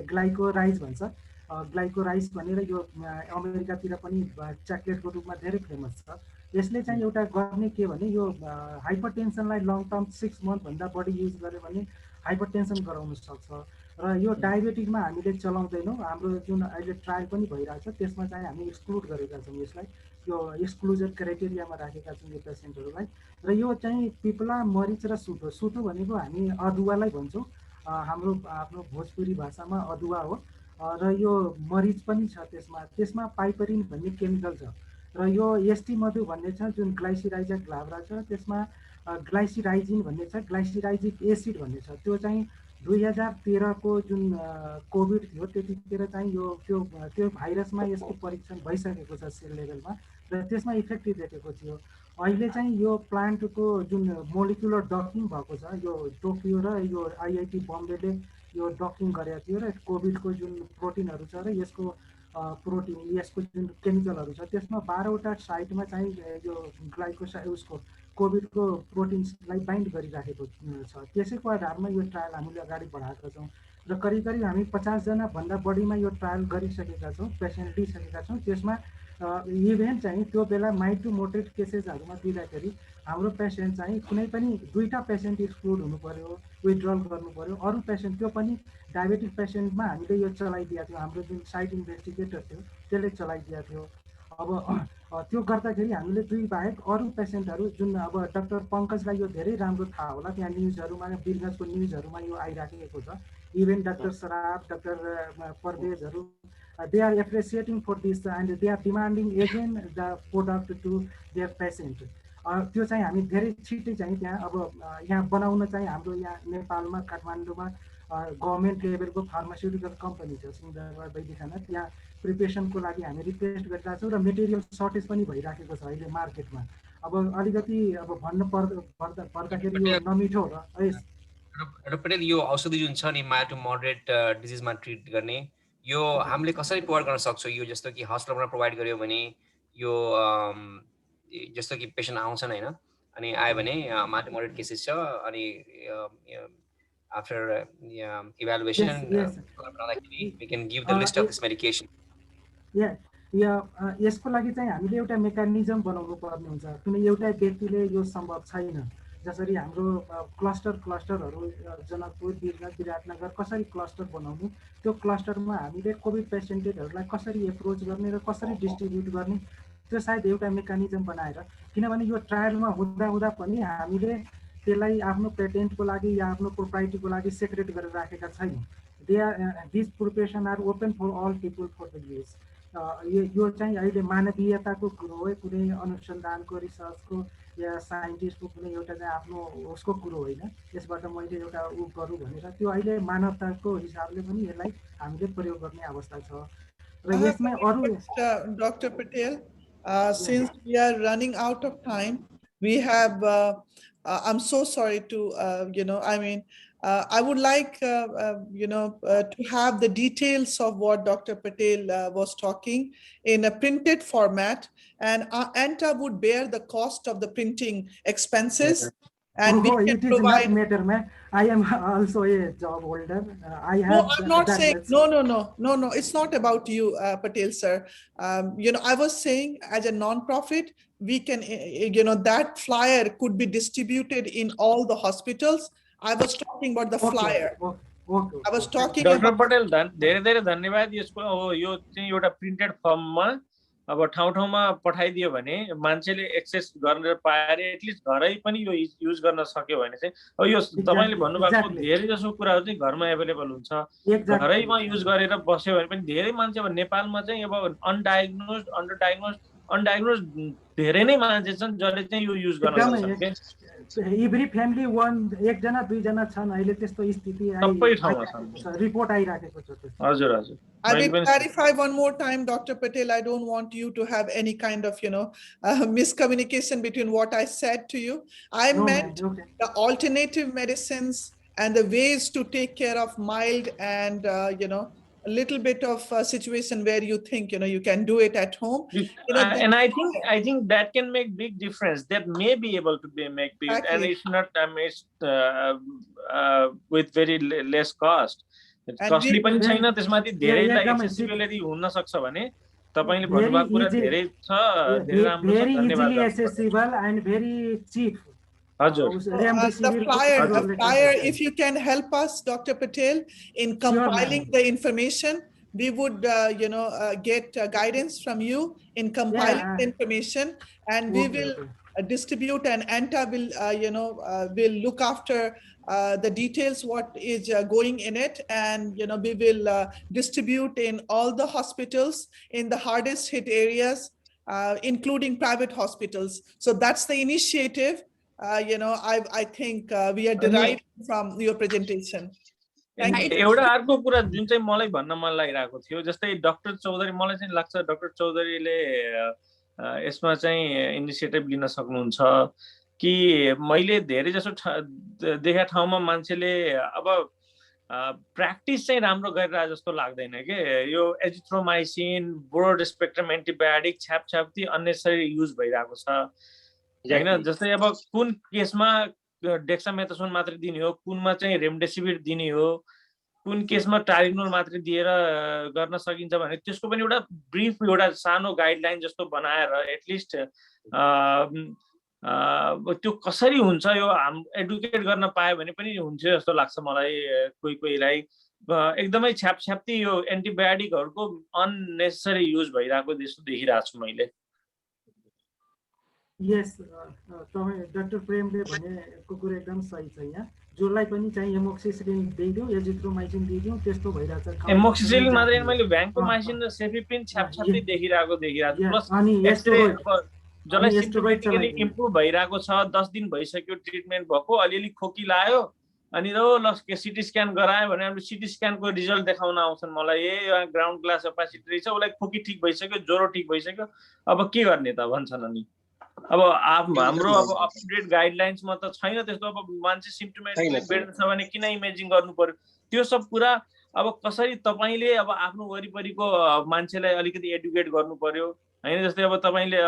ग्लाइकोराइज भन्छ, ग्लाइकोराइज भनेर यो अमेरिकातिर पनि चकलेटको रूपमा धेरै फेमस छ। यसले चाहिँ एउटा गर्ने के भने यो हाइपरटेन्सनलाई लङ टर्म 6 मन्थभन्दा बढी युज गर्यो भने हाइपरटेन्सन गराउन सक्छ। र यो डायबेटिकमा हामीले चलाउँदैनौँ, हाम्रो जुन अहिले ट्रायल पनि भइरहेको छ त्यसमा चाहिँ हामी एक्सक्लुड गरेका छौँ, यसलाई यो एक्सक्लुजन क्राइटेरियामा राखेका छौँ यो पेसेन्टहरूलाई। र यो चाहिँ पिपला, मरिच र सुतो, सुतो भनेको हामी अदुवालाई भन्छौँ, हाम्रो आफ्नो भोजपुरी भाषामा अदुवा हो। र यो मरिच पनि छ त्यसमा पाइपरिन भन्ने केमिकल छ। र यो एसटी मधु भन्ने छ जुन ग्लाइसिराइजा ग्लाब्रा छ, त्यसमा ग्लाइसिराइजिन भन्ने छ, ग्लाइसिराइजिक एसिड भन्ने छ। त्यो चाहिँ 2013 को जुन कोभिड थियो त्यतिखेर चाहिँ यो त्यो भाइरसमा यसको परीक्षण भइसकेको छ सेल लेभलमा र त्यसमा इफेक्टिभ देखेको थियो। अहिले चाहिँ यो प्लान्टको जुन मोलिकुलर डकिङ भएको छ, यो टोकियो र यो आइआइटी बम्बेले यो डकिङ गरेको थियो र कोभिडको जुन प्रोटिनहरू छ र यसको यसको जुन केमिकलहरू छ त्यसमा 12वटा साइटमा चाहिँ यो उसको कोभिडको प्रोटिन्सलाई बाइन्ड गरिराखेको छ। त्यसैको आधारमा यो ट्रायल हामीले अगाडि बढाएका छौँ र करिब करिब हामी 50 जना भन्दा बढीमा यो ट्रायल गरिसकेका छौँ, पेसेन्ट लिइसकेका छौँ। त्यसमा इभेन चाहिँ त्यो बेला माइल्ड टु मोडरेट केसेसहरूमा दिँदाखेरि हाम्रो पेसेन्ट चाहिँ कुनै पनि 2टा पेसेन्ट एक्सक्लुड हुनु पर्यो, विथड्रल गर्नु पर्यो, अरू पेसेन्ट त्यो पनि डायबेटिक पेसेन्टमा हामीले यो चलाइदिएको थियो, हाम्रो जुन साइट इन्भेस्टिगेटर थियो त्यसले चलाइदिएको थियो। अब त्यो गर्दाखेरि हामीले 2 बाहेक अरू पेसेन्टहरू जुन अब डाक्टर पङ्कजलाई यो धेरै राम्रो थाहा होला, त्यहाँ न्युजहरूमा बिरगन्जको न्युजहरूमा यो आइराखेको छ। इभेन डाक्टर सराफ, डाक्टर परवेजहरू they are appreciating for this and they are demanding again the product to their patient. त्यो चाहिँ हामी धेरै छिटै चाहिँ त्यहाँ अब यहाँ बनाउन चाहिँ हाम्रो यहाँ नेपालमा काठमाडौँमा गभर्मेन्ट लेभलको फार्मास्युटिकल कम्पनी छ सिंहदरबार वैदिखाना, त्यहाँ प्रिपरेसनको लागि हामी रिक्वेस्ट गरिरहेको छौँ र मेटेरियल सर्टेज पनि भइराखेको छ अहिले मार्केटमा। अब अलिकति अब भन्नु पर्दाखेरि यो नमिठो हो है। पटेल, यो औषधि जुन छ नि माइल्ड टु मोडरेट डिजिजमा ट्रिट गर्ने, यो हामीले कसरी प्रोभाइड गर्न सक्छौँ? यो जस्तो कि हस्पिटलमा प्रोभाइड गर्यो भने यो जस्तो कि पेसेन्ट आउँछन् होइन, अनि आयो भने माइल्ड टु मोडरेट केसेस छ, अनि after evaluation we can give the list of this medication. यसको लागि चाहिँ हामीले एउटा मेकानिजम बनाउनु पर्ने हुन्छ, कुनै एउटा व्यक्तिले यो सम्भव छैन। जसरी हाम्रो क्लस्टरहरू जनकपुर, बिरगन्ज, विराटनगर कसरी क्लस्टर बनाउनु, त्यो क्लस्टरमा हामीले कोभिड पेसेन्टहरूलाई कसरी एप्रोच गर्ने र कसरी डिस्ट्रिब्युट गर्ने, त्यो सायद एउटा मेकानिजम बनाएर, किनभने यो ट्रायलमा हुँदा पनि हामीले त्यसलाई आफ्नो पेटेन्टको लागि या आफ्नो प्रोप्राइटीको लागि सेक्रेट गरेर राखेका छैनौँ। This preparation are open for all people for the use. यो चाहिँ अहिले मानवीयताको कुरो हो, कुनै अनुसन्धानको रिसर्चको या साइन्टिस्टको कुनै एउटा चाहिँ आफ्नो उसको कुरो होइन, यसबाट मैले एउटा गरौँ भनेर, त्यो अहिले मानवताको हिसाबले पनि यसलाई हामीले प्रयोग गर्ने अवस्था छ। र यसमा अरू Dr. Patel, since we are running out of time, we have I'm so sorry to, I mean, I would like, to have the details of what Dr. Patel was talking in a printed format, and ANTA would bear the cost of the printing expenses. And we can it is provide. not matter, man. I am also a job holder. I have. No, I'm not done saying, that. no, it's not about you, Patel, sir. I was saying as a nonprofit, we can, that flyer could be distributed in all the hospitals. I was talking about the flyer. Okay. I was talking doctor about. Patel धेरै धेरै धन्यवाद। यसको अब यो चाहिँ एउटा printed फर्ममा अब ठाउँ ठाउँमा पठाइदियो भने मान्छेले एक्सेस गरेर पाएर एटलिस्ट घरै पनि यो युज गर्न सक्यो भने चाहिँ अब यो तपाईले भन्नुभएको धेरै जसो कुराहरू चाहिँ घरमा एभेलेबल हुन्छ, घरैमा युज गरेर बस्यो भने पनि धेरै मान्छे अब नेपालमा चाहिँ अब अनडायग्नोज धेरै नै मान्छे छन् जसले चाहिँ यो युज गर्न सक्छ। एभ्री फ्यामिली एक जना दुई जना छन् अहिले त्यस्तो स्थिति सबै ठाउँमा छन्, रिपोर्ट आइराखेको छ। हजुर हजुर। I will clarify one more time, Dr. Patel. I don't want you to have any kind of, miscommunication between what I said to you. I meant the alternative medicines and the ways to take care of mild and, a little bit of a situation where you think, you can do it at home. And I think that can make big difference. That may be able to make big, and it's not with very less cost. Costly पनि छैन, त्यसमाथि धेरैलाई accessibility हुन सक्छ भने तपाईले भन्नुभएको कुरा धेरै छ, धेरै राम्रो छ। धन्यवाद। Very easily accessible and very cheap. The flyer, if you can help us, Dr. Patel, in compiling the information, we would, get guidance from you in compiling the information, and we will distribute, and ANTA will, will look after the details, what is going in it, and we will distribute in all the hospitals in the hardest hit areas, including private hospitals. So that's the initiative. I think we are derived from your presentation. एउटा अर्को कुरा जुन चाहिँ मलाई भन्न मन लागिरहेको थियो, जस्तै डाक्टर चौधरी, मलाई चाहिँ लाग्छ डाक्टर चौधरीले यसमा चाहिँ इनिसिएटिभ लिन सक्नुहुन्छ कि मैले धेरै जसो देखा ठाउँमा मान्छेले अब प्र्याक्टिस चाहिँ राम्रो गरिरहेको जस्तो लाग्दैन के। यो एजिथ्रोमाइसिन, ब्रोड स्पेक्ट्रम एन्टिबायोटिक छ्यापछ्याप्ती अननेसेसरी युज भइरहेको छ हैन। जस्तै अब कुन केसमा डेक्सामेथासोन मात्र दिने हो, कुनमा चाहिँ रेमडेसिभिर दिने हो, कुन केसमा टारिनोल मात्र दिएर गर्न सकिन्छ भने त्यसको पनि एउटा ब्रिफ, एउटा सानो गाइडलाइन जस्तो बनाएर एटलिस्ट त्यो कसरी हुन्छ यो एडुकेट गर्न पायो भने पनि हुन्छ जस्तो लाग्छ मलाई। कोहीलाई एकदमै छ्यापछ्याप्ती यो एन्टिबायोटिकहरुको अननेसेसरी युज भइरहेको जस्तो देखिरहेको छु मैले। यस, डाक्टर प्रेमले भनेको कुरा एकदम सही छ। यहाँ जसलाई पनि चाहिँ एमोक्सिसिलिन दिइदिउँ, एजिथ्रोमाइसिन दिइदिउँ, त्यस्तो भइरहेछ। एमोक्सिसिलिन मात्रै मैले भ्यान्कोमाइसिन र सेफिपिन छ्यापछ्याप्ती देखिरहेको छु। प्लस जसलाई सिम्पटोमेटिकली इम्प्रुभ भइरहेको छ, 10 दिन भइसक्यो ट्रिटमेन्ट भएको, अलिअलि खोकी लाग्यो अनि सिटी स्क्यान गरायो भने हाम्रो सिटी स्क्यानको रिजल्ट देखाउन आउँछन् मलाई, ग्राउन्ड ग्लास ओपासिटी रहेछ, उसलाई खोकी ठिक भइसक्यो, ज्वरो ठिक भइसक्यो, अब के गर्ने त भन्छन्। अनि अब हाम्रो अब अप टु डेट गाइडलाइन्समा त छैन त्यस्तो। अब मान्छे सिम्पटोमेटिक बेड छ भने किन इमेजिङ गर्नु पर्यो, त्यो सब कुरा अब कसरी तपाईले अब आफ्नो वरिपरिको मान्छेलाई अलिकति एडुकेट गर्नु पर्यो हैन। जस्तै अब तपाईले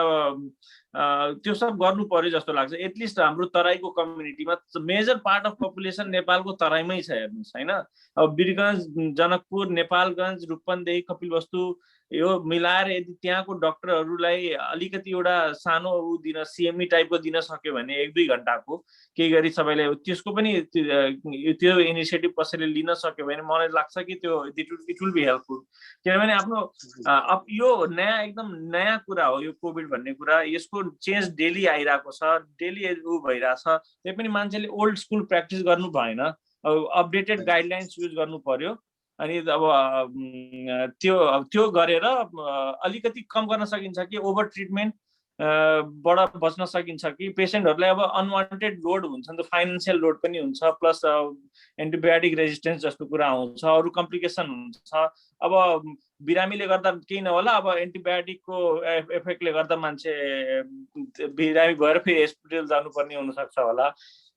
त्यो सब गर्नु पर्यो जस्तो लाग्छ। एटलिस्ट हाम्रो तराईको कम्युनिटीमा मेजर पार्ट अफ पपुलेसन नेपालको तराईमै छ हेर्नुस् हैन। अब वीरगञ्ज, जनकपुर, नेपालगञ्ज, रूपन्देही, कपिलवस्तु यो मिलाएर यदि त्यहाँको डाक्टरहरूलाई अलिकति एउटा सानो दिन सिएमई टाइपको दिन सक्यो भने 1-2 घण्टाको केही गरी सबैलाई त्यसको पनि त्यो इनिसिएटिभ कसैले लिन सक्यो भने मलाई लाग्छ कि त्यो इट विल बी हेल्पफुल। किनभने आफ्नो यो नयाँ एकदम नयाँ कुरा हो यो कोभिड भन्ने कुरा, यसको चेन्ज डेली आइरहेको छ, डेली भइरहेछ। त्यही पनि मान्छेले ओल्ड स्कुल प्र्याक्टिस गर्नु भएन, अपडेटेड गाइडलाइन्स युज गर्नु पर्यो। अनि अब त्यो गरेर अलिकति कम गर्न सकिन्छ कि ओभर ट्रिटमेन्ट बाट बच्न सकिन्छ कि पेसेन्टहरूलाई अब अनवान्टेड लोड हुन्छ नि त, फाइनेन्सियल लोड पनि हुन्छ, प्लस एन्टिबायोटिक रेजिस्टेन्स जस्तो कुरा हुन्छ, अरू कम्प्लिकेसन हुन्छ। अब बिरामीले गर्दा केही नहोला, अब एन्टिबायोटिकको एफेक्टले गर्दा मान्छे बिरामी भएर फेरि हस्पिटल जानुपर्ने हुनसक्छ होला।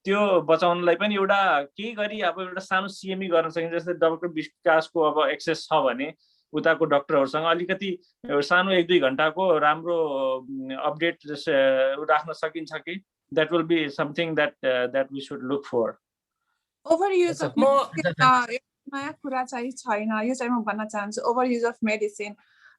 त्यो बचाउनलाई पनि एउटा केही गरी अब एउटा सानो सिएमई गर्न सकिन्छ। जस्तै डाक्टर विकासको अब एक्सेस छ भने उताको डाक्टरहरूसँग अलिकति सानो 1-2 घण्टाको राम्रो अपडेट राख्न सकिन्छ कि? That will be something that we should look for. Overuse Yes, of नयाँ कुरा चाहिँ छैन, यो चाहिँ म भन्न चाहन्छु। ओभरयुज अफ मेडिसिन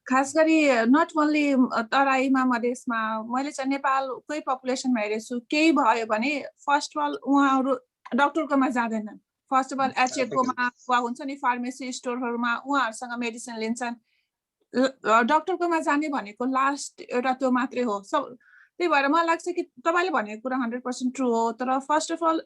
खास गरी नट ओन्ली तराईमा मधेसमा, मैले चाहिँ नेपालकै पपुलेसनमा हेरेछु। केही भयो भने फर्स्ट अफ अल उहाँहरू डक्टरकोमा जाँदैनन्। फर्स्ट अफ अल एचएडकोमा वा हुन्छ नि फार्मेसी स्टोरहरूमा उहाँहरूसँग मेडिसिन लिन्छन्। डक्टरकोमा जाने भनेको लास्ट एउटा त्यो मात्रै हो। त्यही भएर मलाई लाग्छ कि तपाईँले भनेको कुरा 100% ट्रु हो। तर फर्स्ट अफ अल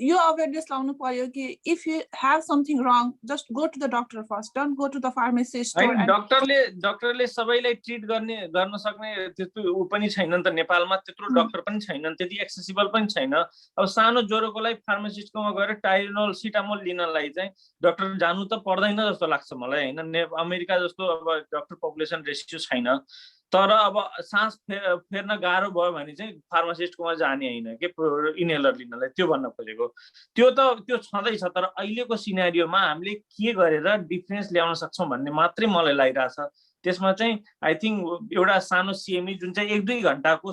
यो अवेरनेस लाउनु पर्यो कि if you have something wrong just go to the doctor first, don't go to the pharmacy store. डक्टरले सबैलाई ट्रिट गर्न सक्ने त्यस्तो उ पनि छैन नि त नेपालमा, त्यत्रो डक्टर पनि छैनन्, त्यति एक्सेसिबल पनि छैन। अब सानो ज्वरोको लागि फार्मासिस्टकोमा गएर टाइलेनोल सिटामोल लिनलाई चाहिँ डक्टर जानु त पर्दैन जस्तो लाग्छ मलाई हैन। अमेरिका जस्तो अब डक्टर पपुलेसन रेसियो छैन। तर अब सास फेर्न गाह्रो भयो भने चाहिँ फार्मासिस्टकोमा जाने हैन के इनहेलर लिनलाई, त्यो भन्न खोजेको। त्यो छँदैछ। तर अहिलेको सिनेरियोमा हामीले के गरेर डिफरेन्स ल्याउन सक्छौं भन्ने मात्रै मलाई लागिरहेछ। त्यसमा चाहिँ आई थिंक एउटा सानो सिएमई जुन चाहिँ 1-2 घण्टाको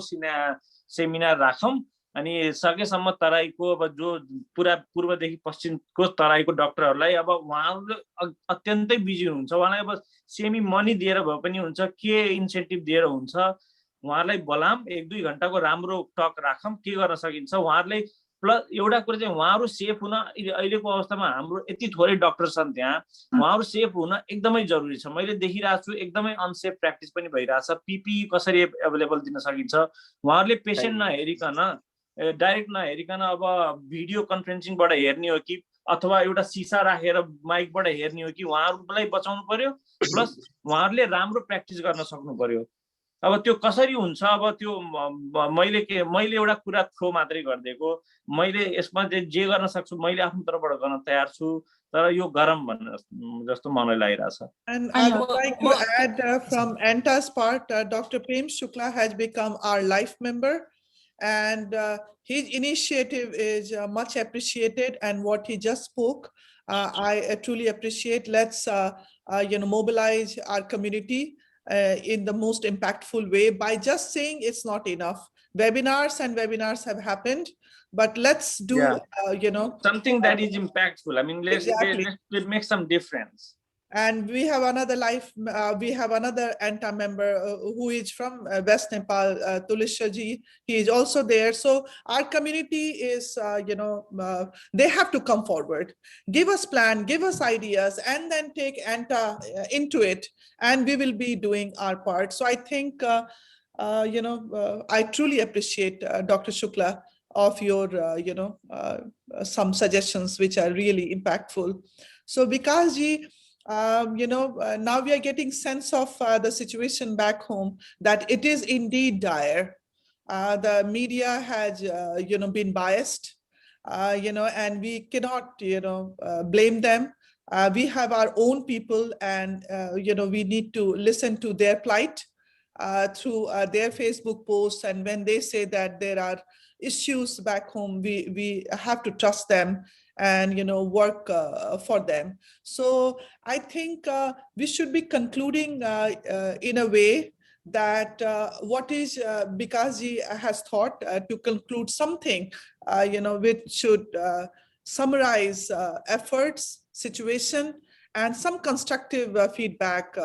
सेमिनार राखौं अनि सकेसम्म तराईको अब जो पुरा पूर्वदेखि पश्चिमको तराईको डाक्टरहरूलाई अब उहाँहरूले अत्यन्तै बिजी हुनुहुन्छ। उहाँलाई अब सेमी मनी दिएर भए पनि हुन्छ, के इन्सेन्टिभ दिएर हुन्छ, उहाँहरूलाई बोलाम 1-2 घण्टाको राम्रो टक राखौं, के गर्न सकिन्छ उहाँहरूलाई। प्लस एउटा कुरा चाहिँ उहाँहरू सेफ हुन अहिलेको अवस्थामा हाम्रो यति थोरै डाक्टर छन् त्यहाँ, उहाँहरू सेफ हुन एकदमै जरुरी छ। मैले देखिरहेको छु एकदमै अनसेफ प्र्याक्टिस पनि भइरहेछ। पिपी कसरी एभाइलेबल दिन सकिन्छ, उहाँहरूले पेसेन्ट नहेरिकन डाइरेक्ट नहेरिकन अब भिडियो कन्फरेन्सिङबाट हेर्ने हो कि अथवा एउटा सिसा राखेर माइकबाट हेर्ने हो कि, उहाँहरूलाई बचाउनु पर्यो। प्लस उहाँहरूले राम्रो प्र्याक्टिस गर्न सक्नु पर्यो। अब त्यो कसरी हुन्छ? अब त्यो मैले एउटा कुरा थ्रो मात्रै गरिदिएको, मैले यसमा जे गर्न सक्छु मैले आफ्नो तर्फबाट गर्न तयार छु। तर यो गरम भन्ने जस्तो मलाई लागिरहेछ। And I would like to add from ANTA's part, Dr. Prem Shukla has become our life member, and his initiative is much appreciated. And what he just spoke, I truly appreciate. Let's mobilize our community in the most impactful way. By just saying it's not enough. Webinars have happened, but let's do something that is impactful. I mean, let's make some difference. And we have another ANTA member who is from West Nepal, Tulisha ji. He is also there. So our community is, they have to come forward, give us plan, give us ideas, and then take ANTA into it, and we will be doing our part. So I think, I truly appreciate Dr. Shukla of your, some suggestions which are really impactful. So Vikas ji, now we are getting sense of the situation back home, that it is indeed dire. The media has, been biased, and we cannot, blame them. We have our own people, and, we need to listen to their plight through their Facebook posts. And when they say that there are issues back home, we have to trust them and work for them. So I think we should be concluding in a way that what is Bikaji has thought to conclude something which should summarize efforts, situation, and some constructive feedback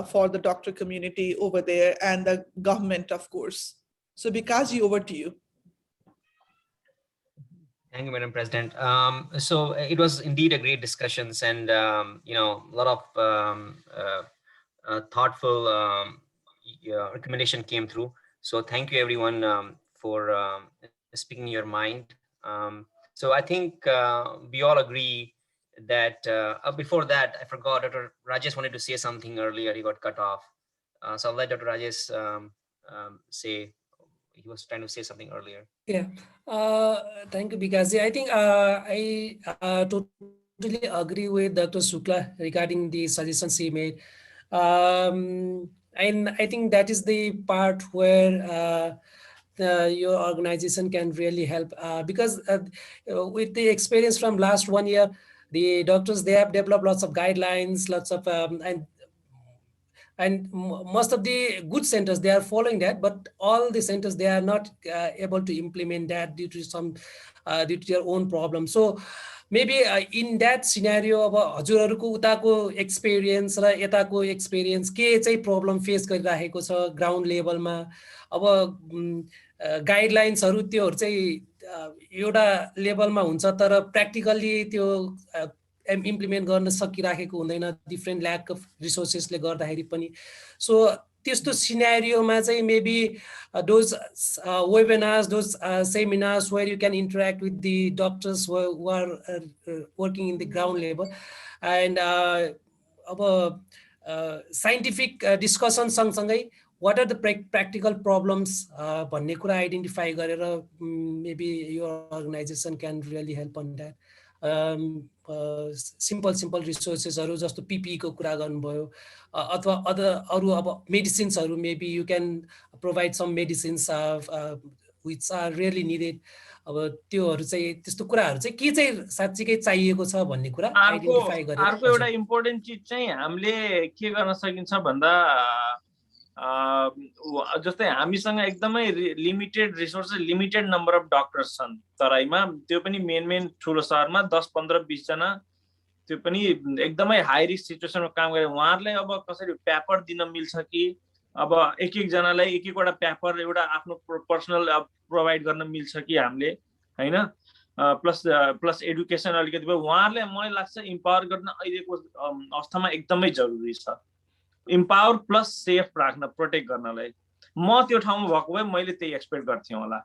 for the doctor community over there and the government, of course. So Bikaji, over to you. Thank you, Madam President. So it was indeed a great discussions, and a lot of thoughtful recommendation came through. So thank you, everyone, for speaking your mind. So I think we all agree that before that, I forgot, Dr. Rajesh wanted to say something earlier. He got cut off. So I'll let Dr. Rajesh say. He was trying to say something earlier. Yeah, thank you, Bikaji. I think I totally agree with Dr. Shukla regarding the suggestions he made. And I think that is the part where your organization can really help, because with the experience from last 1 year, the doctors, they have developed lots of guidelines, lots of and most of the good centers, they are following that, but all the centers, they are not able to implement that due to some due to their own problem. So maybe in that scenario, अब हजुरहरूको उताको experience र यताको experience के चाहिँ problem face गरिराखेको छ ground लेभलमा, अब गाइडलाइन्सहरू त्योहरू चाहिँ एउटा लेभलमा हुन्छ तर प्र्याक्टिकल्ली त्यो इम्प्लिमेन्ट गर्न सकिराखेको हुँदैन, डिफ्रेन्ट ल्याक अफ रिसोर्सेसले गर्दाखेरि पनि. सो त्यस्तो सिनेरियोमा चाहिँ maybe those webinars, those seminars where you can interact with the doctors who are working in the ground level, and अब scientific discussion सँगसँगै what are the practical problems भन्ने कुरा आइडेन्टिफाई गरेर maybe your organization can really help on that. Simple रिसोर्सेसहरू जस्तो PPE को कुरा गर्नुभयो, अथवा अरू अब मेडिसिन्सहरू, maybe you can provide some medicines which are really needed. अब त्योहरू चाहिँ त्यस्तो कुराहरू चाहिँ के चाहिँ साँच्चीकै चाहिएको छ भन्ने कुरा आइडेन्टिफाई गरेर. अर्को एउटा इम्पोर्टेन्ट चिज चाहिँ हामीले के गर्न सकिन्छ भन्दा जस्तै हामीसँग एकदमै limited resources, limited number of doctors छन् तराईमा, त्यो पनि मेन ठुलो सहरमा 10, 15, 20 जना, त्यो पनि एकदमै हाई रिस्क सिचुएसनमा काम गरे. उहाँहरूलाई अब कसरी पेपर दिन मिल्छ कि अब एक जनालाई एक एकवटा पेपर एउटा आफ्नो पर्सनल प्रोभाइड गर्न मिल्छ कि हामीले, हैन, प्लस एडुकेसन अलिकति भयो. उहाँहरूलाई मलाई लाग्छ इम्पावर गर्न अहिलेको अवस्थामा एकदमै जरुरी छ. इम्पावर प्लस सेफ राख्न, प्रोटेक्ट गर्नलाई. म त्यो ठाउँमा भएको भए मैले त्यही एक्सपेक्ट गर्थेँ होला,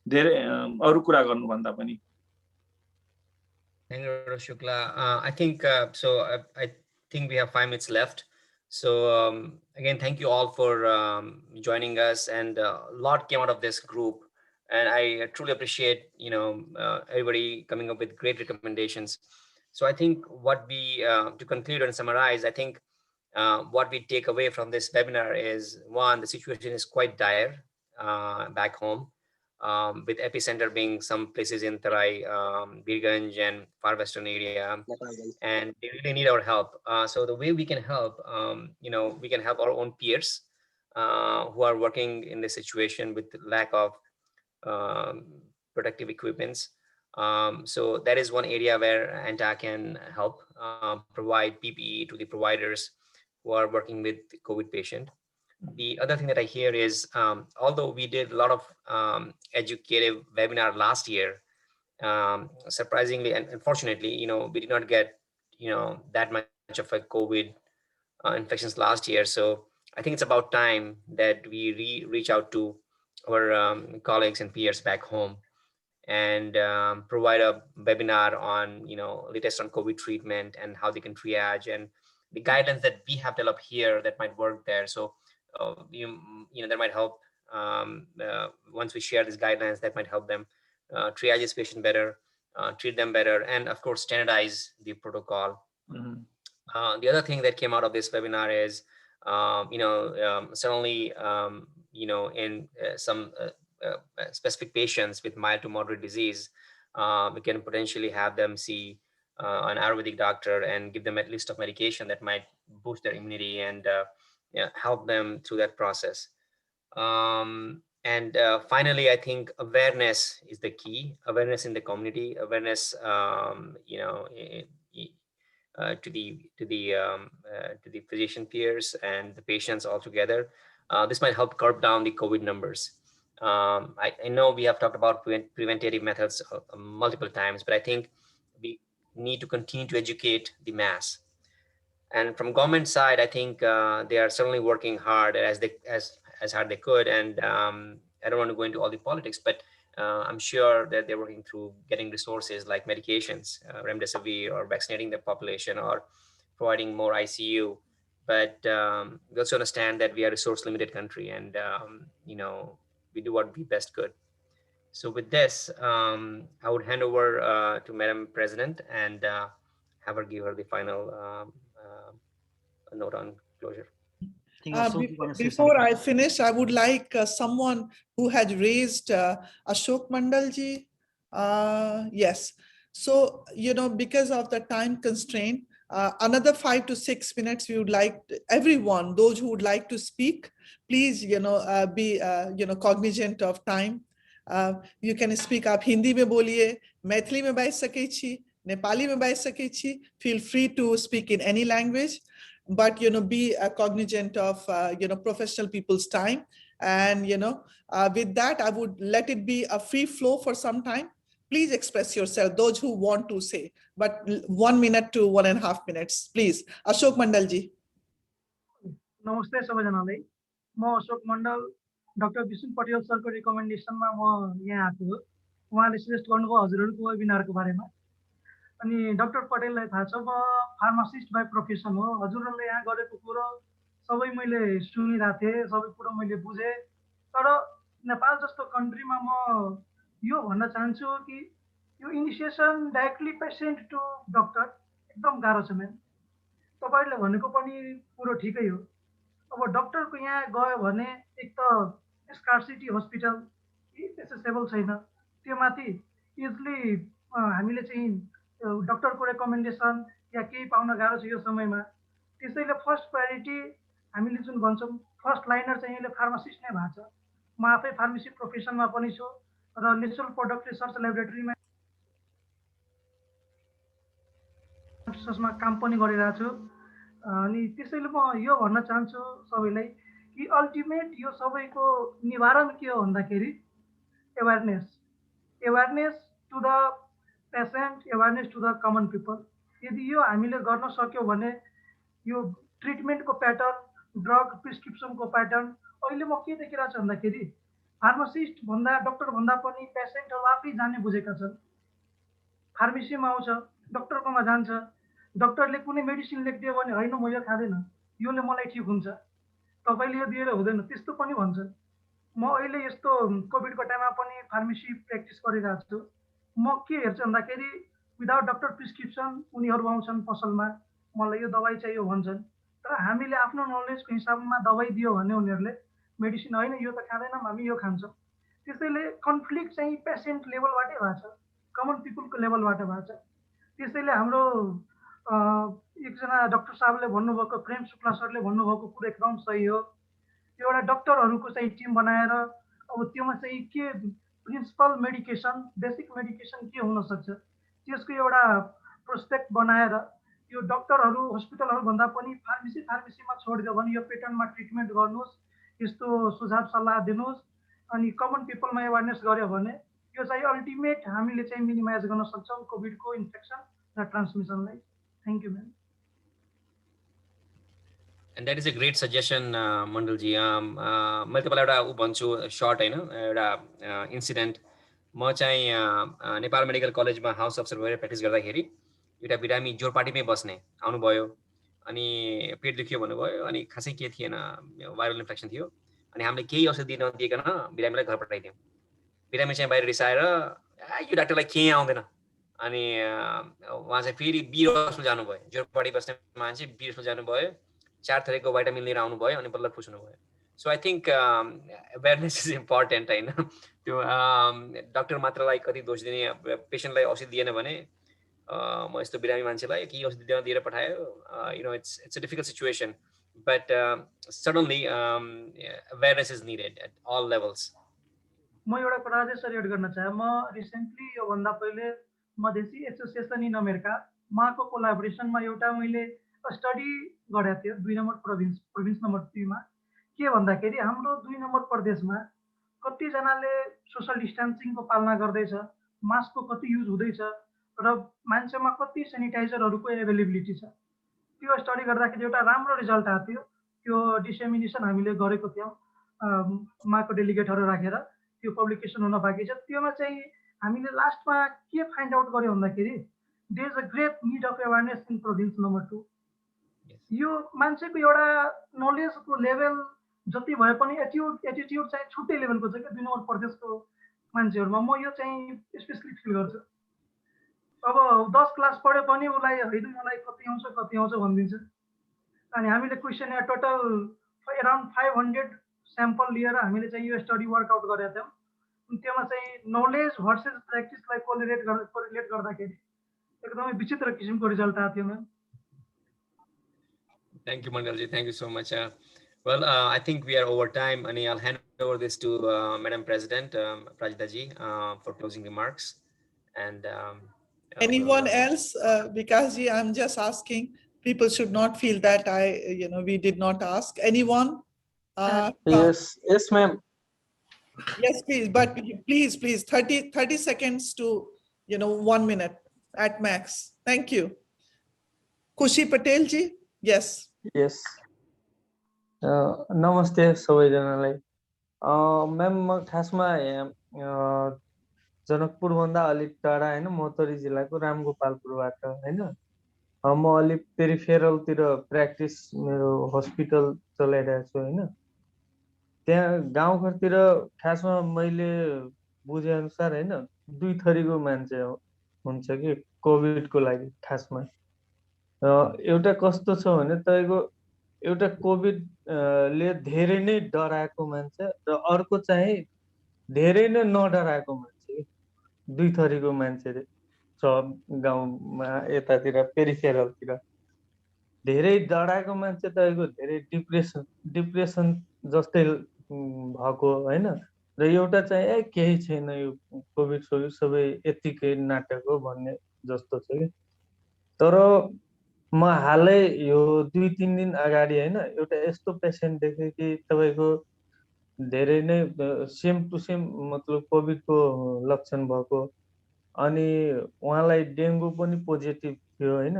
धेरै अरू कुरा गर्नुभन्दा पनि. Thank you, Dr. Shukla. I think I think we have 5 minutes left. So again, thank you all for joining us, and a lot came out of this group, and I truly appreciate everybody coming up with great recommendations. So I think what we to conclude and summarize, I think what we take away from this webinar is, one, the situation is quite dire back home, with epicenter being some places in Tarai, Birganj and far western area, and they really need our help. So the way we can help, we can help our own peers who are working in this situation with lack of protective equipments. So that is one area where ANTA can help provide PPE to the providers who are working with the COVID patient. The other thing that I hear is, although we did a lot of educative webinar last year, surprisingly and unfortunately, we did not get, that much of a COVID infections last year. So I think it's about time that we reach out to our colleagues and peers back home and provide a webinar on, latest on COVID treatment and how they can triage, and the guidelines that we have developed here that might work there. So that might help. Once we share these guidelines, that might help them triage this patient better, treat them better, and of course standardize the protocol. The other thing that came out of this webinar is, certainly, in some specific patients with mild to moderate disease, we can potentially have them see an Ayurvedic doctor and give them a list of medication that might boost their immunity and help them through that process. And finally, I think awareness is the key. Awareness in the community, awareness, to the physician peers and the patients all together. This might help curb down the COVID numbers. I know we have talked about preventative methods multiple times, but I think we need to continue to educate the mass. And from government side, I think they are certainly working hard as hard they could. And I don't want to go into all the politics, but I'm sure that they're working through getting resources like medications, remdesivir, or vaccinating the population, or providing more ICU. But we also understand that we are a resource limited country, and we do what we best could. So with this, I would hand over to Madam President and have her give her the final note on closure. I think Ashok, you wanna say Before something? I finish, I would like someone who had raised Ashok Mandalji. Yes. So, because of the time constraint, another 5 to 6 minutes, we would like everyone, those who would like to speak, please, be, cognizant of time. You can speak up Hindi में बोलिए, मैथिली में buys सके छी, नेपाली में buys सके छी. Feel free to speak in any language, but be cognizant of professional people's time. And with that, I would let it be a free flow for some time. Please express yourself, those who want to say, but 1 minute to 1.5 minutes, please. Ashok Mandalji. नमस्ते सबैजनालाई म अशोक मण्डल doctor Vishnu Patel सरको रिकमेन्डेसनमा म यहाँ आएको हो उहाँले suggest गर्नुभयो हजुरहरूको वेबिनारको बारेमा अनि डाक्टर पटेललाई थाहा छ म फार्मासिस्ट बाई प्रोफेसन हो हजुरहरूले यहाँ गरेको कुरो सबै मैले सुनिरहेको थिएँ सबै कुरो मैले बुझेँ तर नेपाल जस्तो कन्ट्रीमा म यो भन्न चाहन्छु कि यो initiation directly patient to doctor एकदम गाह्रो छ म्याम तपाईँहरूले भनेको पनि कुरो ठिकै हो अब डक्टरको यहाँ गयो भने एक त स्कार्सिटी हस्पिटल एसेसेबल छैन त्यो माथि इजली हामीले चाहिँ डक्टरको रेकमेन्डेसन या केही पाउन गाह्रो छ यो समयमा त्यसैले फर्स्ट प्रायोरिटी हामीले जुन भन्छौँ फर्स्ट लाइनर चाहिँ अहिले फार्मासिस्ट नै भएको छ म आफै फार्मेसी प्रोफेसनमा पनि छु र नेचुरल प्रोडक्ट रिसर्च ल्याबोरेटरीमा काम पनि गरिरहेको छु अनि त्यसैले म यो भन्न चाहन्छु सबैलाई कि अल्टिमेट यो सबैको निवारण के हो भन्दाखेरि awareness to the patient, awareness to the common people. यदि यो हामीले गर्न सक्यौँ भने यो ट्रिटमेन्टको प्याटर्न ड्रग प्रिस्क्रिप्सनको प्याटर्न अहिले म के देखिरहेको छु भन्दाखेरि फार्मासिस्ट भन्दा डक्टर भन्दा पनि पेसेन्टहरू आफै जाने बुझेका छन् फार्मेसीमा आउँछ डक्टरकोमा जान्छ डक्टरले कुनै मेडिसिन लेखिदियो भने होइन म यो खाँदैन योले मलाई ठिक हुन्छ तपाईँले यो दिएर हुँदैन त्यस्तो पनि भन्छ म अहिले यस्तो कोभिडको टाइममा पनि फार्मेसी प्र्याक्टिस गरिरहेको छु म के हेर्छु भन्दाखेरि विदाउट डक्टर प्रिस्क्रिप्सन उनीहरू आउँछन् पसलमा मलाई यो दबाई चाहियो भन्छन् तर हामीले आफ्नो नलेजको हिसाबमा दबाई दियो भने उनीहरूले मेडिसिन होइन यो त खाँदैनौँ हामी यो खान्छौँ त्यसैले कन्फ्लिक्ट चाहिँ पेसेन्ट लेभलबाटै भएको छ कमन पिपुलको लेभलबाट भएको छ त्यसैले हाम्रो एकजना डाक्टर साहबले भन्नुभएको प्रेम शुक्ला सरले भन्नुभएको कुरो एकदम सही हो एउटा डक्टरहरूको चाहिँ टिम बनाएर अब त्योमा चाहिँ के प्रिन्सिपल मेडिकेसन बेसिक मेडिकेसन के हुनसक्छ त्यसको एउटा प्रोस्पेक्ट बनाएर यो डक्टरहरू हस्पिटलहरू भन्दा पनि फार्मेसीमा छोडिदियो भने यो पेटर्नमा ट्रिटमेन्ट गर्नुहोस् यस्तो सुझाव सल्लाह दिनुहोस् अनि कमन पिपलमा एवेरनेस गर्यो भने यो चाहिँ अल्टिमेट हामीले चाहिँ मिनिमाइज गर्न सक्छौँ कोभिडको इन्फेक्सन र ट्रान्समिसनलाई thank you ma'am And that is a great suggestion, Mandalji. मैले तपाईँलाई एउटा भन्छु सर्ट होइन एउटा इन्सिडेन्ट म चाहिँ नेपाल मेडिकल कलेजमा हाउस अफिसर भएर प्र्याक्टिस गर्दाखेरि एउटा बिरामी जोरपाटीमै बस्ने आउनुभयो अनि पेट दुख्यो भन्नुभयो अनि खासै के थिएन भाइरल इन्फेक्सन थियो अनि हामीले केही औषधि नदिइकन बिरामीलाई घर पठाइदियौँ बिरामी चाहिँ बाहिर रिसाएर यो डाक्टरलाई केही आउँदैन अनि उहाँ चाहिँ फेरि बिर हस्पिटल जानुभयो जोरपाटी बस्ने मान्छे बिर हस्पिटल जानुभयो 4 थरीको भाइटामिन लिएर आउनुभयो अनि बल्ल खुस हुनुभयो so I think awareness is important होइन त्यो डक्टर मात्रलाई कति दोष दिने पेसेन्टलाई औषधि दिएन भने म यस्तो बिरामी मान्छेलाई के औषधि दिएर पठायो it's a difficult situation but suddenly awareness is needed at all levels. म एउटा कुरा अझै सर एड गर्न चाहे म रिसेन्टली यो भन्दा पहिले मधेसी एसोसिएसन इन अमेरिका माको कोलाबोरेसनमा एउटा मैले स्टडी गरेको थियो 2 नम्बर प्रोभिन्स नम्बर 3 मा के भन्दाखेरि हाम्रो 2 नम्बर प्रदेशमा कतिजनाले सोशल डिस्टेन्सिङको पालना गर्दैछ मास्कको कति युज हुँदैछ र मान्छेमा कति सेनिटाइजरहरूको एभाइलेबिलिटी छ त्यो स्टडी गर्दाखेरि एउटा राम्रो रिजल्ट आएको थियो त्यो डिसेमिनेसन हामीले गरेको थियौँ माको डेलिगेटहरू राखेर त्यो पब्लिकेसन हुन बाँकी छ त्योमा चाहिँ हामीले लास्टमा के फाइन्ड आउट गर्यो भन्दाखेरि there is a great need of awareness in province number 2 यो मान्छेको एउटा नलेजको लेभल जति भए पनि एटिट्युड चाहिँ छुट्टै लेभलको छ क्या 2 नम्बर प्रदेशको मान्छेहरूमा म यो चाहिँ स्पेसली फिल गर्छु अब 10 क्लास पढ्यो पनि उसलाई होइन मलाई कति आउँछ भनिदिन्छ अनि हामीले क्वेसनर टोटल अराउन्ड 500 स्याम्पल लिएर हामीले चाहिँ यो स्टडी वर्कआउट गरेका थियौँ। त्योमा चाहिँ नलेज भर्सेस प्र्याक्टिसलाई कोरिलेट गर्दाखेरि एकदमै विचित्र किसिमको रिजल्ट आएको थियो ma'am. Thank you, Mandalji. Thank you so much. Well, I think we are over time, and I'll hand over this to Madam President Prajita ji for closing remarks. And anyone else? Because I'm just asking. People should not feel that we did not ask. Anyone? Yes, ma'am. Yes, please. But please, 30 seconds to 1 minute at max. Thank you. Khushi Patel ji. Yes. Yes. नमस्ते सबैजनालाई। Ma'am म खासमा जनकपुरभन्दा अलिक टाढा हैन महोत्तरी जिल्लाको रामगोपालपुरबाट हैन म अलिक पेरिफेरलतिर practice मेरो हस्पिटल चलाइरहेको छु हैन। त्यहाँ गाउँघरतिर खासमा मैले बुझे अनुसार हैन दुई थरीको मान्छे हुन्छ कि कोभिडको लागि खासमा। एउटा कस्तो छ भने तपाईको एउटा कोभिड ले धेरै नै डराएको मान्छे र अर्को चाहिँ धेरै नै नडराएको मान्छे। दुई थरीको मान्छे छ गाउँमा यतातिर पेरिफेरलतिर। धेरै डराएको मान्छे तपाईको धेरै डिप्रेसन जस्तै भएको हैन र एउटा चाहिँ केही छैन यो कोभिड सबै यतिकै नाटक हो भन्ने जस्तो छ कि। तर म हालै यो 2-3 दिन अगाडि हैन एउटा यस्तो पेशेन्ट देखे कि तपाईको धेरै नै सेम टु सेम मतलब कोभिडको लक्षण भएको अनि उहाँलाई डेंगू पनि पोजिटिभ थियो हैन।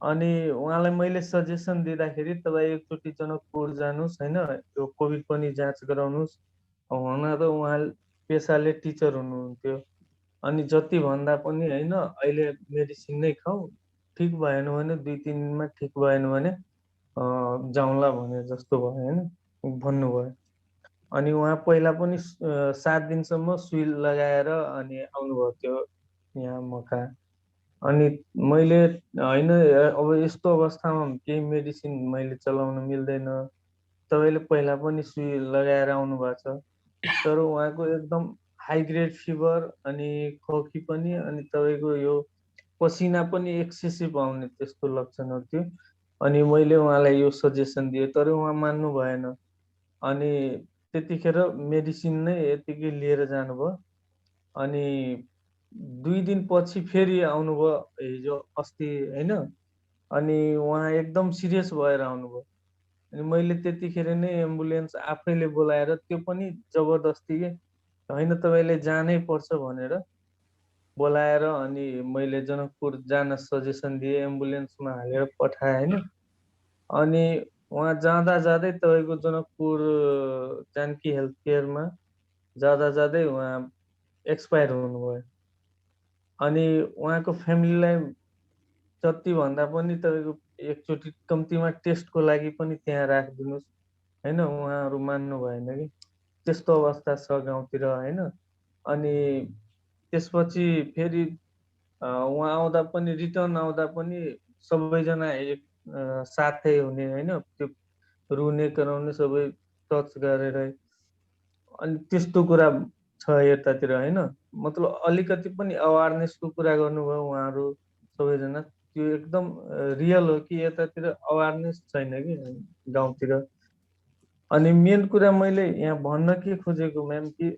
अनि उहाँलाई मैले सजेसन दिँदाखेरि तपाईं एकचोटी जनकपुर जानुस् हैन यो कोभिड पनि जाँच गराउनुस्। हुन त उहाँ पेशाले टिचर हुनुहुन्थ्यो अनि जति भन्दा पनि हैन अहिले मेडिसिन नै खाऊ ठीक भएन भने 2-3 दिनमा ठीक भएन भने जाउँला भने जस्तो भयो हैन भन्नुभयो। अनि उहाँ पहिला पनि 7 दिनसम्म सुई लगाएर अनि आउनुभयो थियो यहाँ मका। अनि मैले हैन अब यस्तो अवस्थामा केही मेडिसिन मैले चलाउन मिल्दैन। तपाईले पहिला पनि सुई लगाएर आउनु भएको छ तर उहाँको एकदम हाई ग्रेड फिभर अनि खोकी पनि अनि तपाईको यो पसिना पनि एक्सेसिभ आउने त्यस्तो लक्षणहरु थियो। अनि मैले उहाँलाई यो सजेसन दिए तर उहाँ मान्नु भएन। अनि त्यतिखेर मेडिसिन नै यतिकै लिएर जानुभयो। अनि 2 दिन पछि फेरि आउनुभयो हिजो अस्ति हैन। अनि उहाँ एकदम सिरियस भएर आउनुभयो। अनि मैले त्यतिखेर नै एम्बुलेन्स आफैले बोलाएर त्यो पनि जबरजस्ती हैन तपाईले जानै पर्छ भनेर बोलाएर अनि मैले जनकपुर जान सजेसन दिए एम्बुलेन्समा हालेर पठाए हैन। अनि उहाँ जाँदै तपाईको जनकपुर जानकी हेल्थ केयरमा जाँदै उहाँ एक्सपायर हुनुभयो। अनि उहाँको फ्यामिलीलाई जति भन्दा पनि तपाईको एकचोटी कम्तीमा टेस्टको लागि पनि त्यहाँ राखिदिनुस् हैन। उहाँहरु मान्नु भएन कि त्यस्तो अवस्था छ गाउँतिर हैन। अनि त्यसपछि फेरि उहाँ आउँदा पनि रिटर्न आउँदा पनि सबैजना एक साथै हुने हैन त्यो रुने कराउने सबै टच गरेर अनि त्यस्तो कुरा छ यतातिर हैन। मतलब अलिकति पनि अवेयरनेसको कुरा गर्नुभयो उहाँहरु सबैजना त्यो एकदम रियल हो कि यतातिर अवेयरनेस छैन कि गाउँतिर। अनि मेन कुरा मैले यहाँ भन्न के खोजेको म्याम कि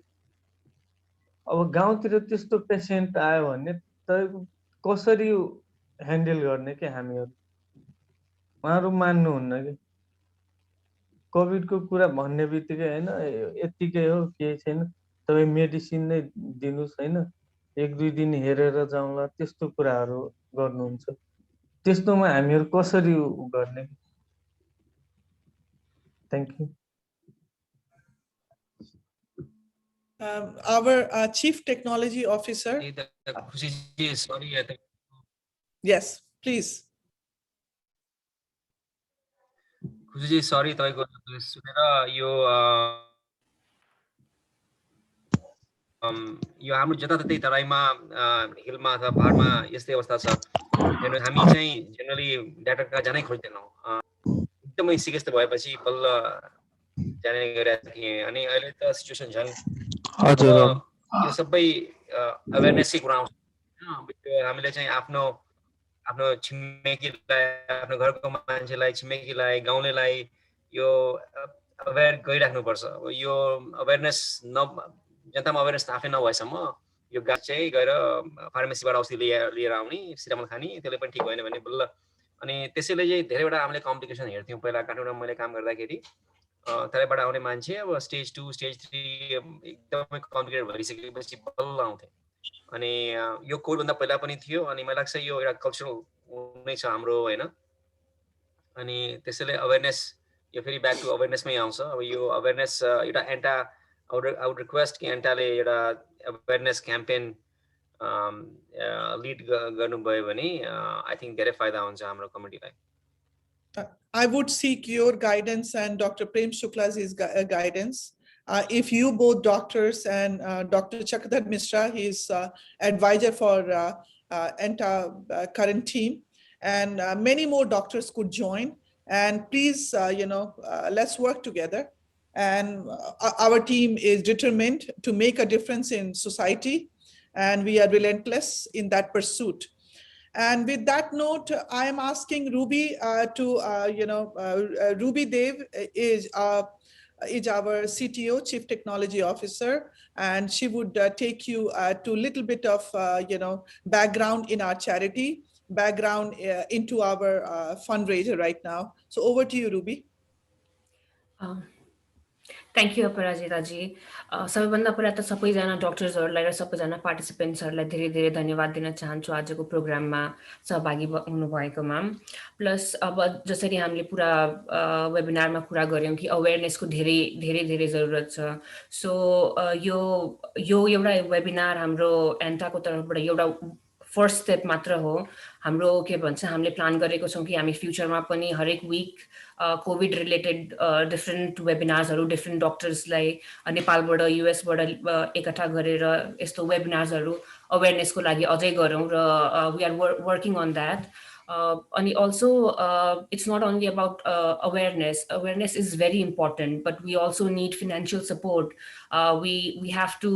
अब गाउँतिर त्यस्तो पेशेन्ट आयो भने त कसरी ह्यान्डल गर्ने के हामीहरु उहाँहरु मान्नुहुन्न कि कोभिडको कुरा भन्ने बित्तिकै हैन यतिकै हो केही छैन तपाई मेडिसिन नै दिनुस् हैन 1-2 दिन हेरेर जाउँला त्यस्तो कुराहरु गर्नुहुन्छ। त्यस्तोमा हामीहरु कसरी गर्ने? Thank you. Our Chief Technology Officer. Sorry. Yes, please. खुशी सरी तपाईको सुनेर यो हाम्रो जताततै तराईमा हिलमा अथवा पहाडमा यस्तै अवस्था छ। हामी चाहिँ जनरली डाक्टरका जानै खोज्दैनौँ। एकदमै सिरियस भएपछि बल्ल जाने गरिरहेको थिएँ अनि अहिले त सिचुएसन झन् हजुर यो सबै अवेरनेसकै कुरा आउँछ हामीले चाहिँ आफ्नो आफ्नो छिमेकीलाई आफ्नो घरको मान्छेलाई छिमेकीलाई गाउँलेलाई यो अवेर गरिराख्नुपर्छ अब यो अवेरनेस जनतामा अवेरनेस आफै नभएसम्म यो गाछ चाहिँ गएर फार्मेसीबाट औषधि लिएर आउने सिरामल खाने त्यसले पनि ठिक भएन भने बल्ल अनि त्यसैले चाहिँ धेरैवटा हामीले कम्प्लिकेसन हेर्थ्यौँ पहिला काठमाडौँमा मैले काम गर्दाखेरि तलबाट आउने मान्छे अब स्टेज 2 स्टेज 3 एकदमै कम्प्लिकेटेड भइसकेपछि बल्ल आउँथे अनि यो कोभिडभन्दा पहिला पनि थियो अनि मलाई लाग्छ यो एउटा कल्चरल नै छ हाम्रो होइन अनि त्यसैले अवेरनेस यो फेरि ब्याक टु अवेरनेसमै आउँछ अब यो अवेरनेस एउटा एन्टा I would request कि एन्टाले एउटा अवेरनेस क्याम्पेन लिड गर्नुभयो भने आई थिंक धेरै फाइदा हुन्छ हाम्रो कम्युनिटीलाई I would seek your guidance and Dr. Prem Shukla's guidance. If you both doctors and Dr. Chakradhar Mishra, he's advisor for ENTA current team, and many more doctors could join. And please, let's work together. And our team is determined to make a difference in society, and we are relentless in that pursuit. And with that note, I am asking Ruby Ruby Dev is our CTO, Chief Technology Officer, and she would take you to a little bit of background in our charity, background into our fundraiser right now. So over to you, Ruby. Thank you, अपराजिताजी। सबैभन्दा पहिला त सबैजना डक्टर्सहरूलाई र सबैजना पार्टिसिपेन्ट्सहरूलाई धेरै धेरै धन्यवाद दिन चाहन्छु आजको प्रोग्राममा सहभागी हुनुभएकोमा। प्लस अब जसरी हामीले पुरा वेबिनारमा कुरा गर्यौं कि अवेयरनेसको धेरै धेरै धेरै जरुरत छ। सो यो एउटा वेबिनार हाम्रो एन्टाको तर्फबाट एउटा फर्स्ट स्टेप मात्र हो। हाम्रो के भन्छ हामीले प्लान गरेको छौं कि हामी फ्युचरमा पनि हरेक वीक कोभिड रिलेटेड डिफरेन्ट वेबिनार्सहरु डिफरेन्ट डक्टर्सलाई नेपालबाट युएसबाट एकट्ठा गरेर यस्तो वेबिनार्सहरु अवेयरनेसको लागि अझै गरौँ र we are working on that. And also, it's not only about awareness. Awareness is very important, but we also need financial support. We have to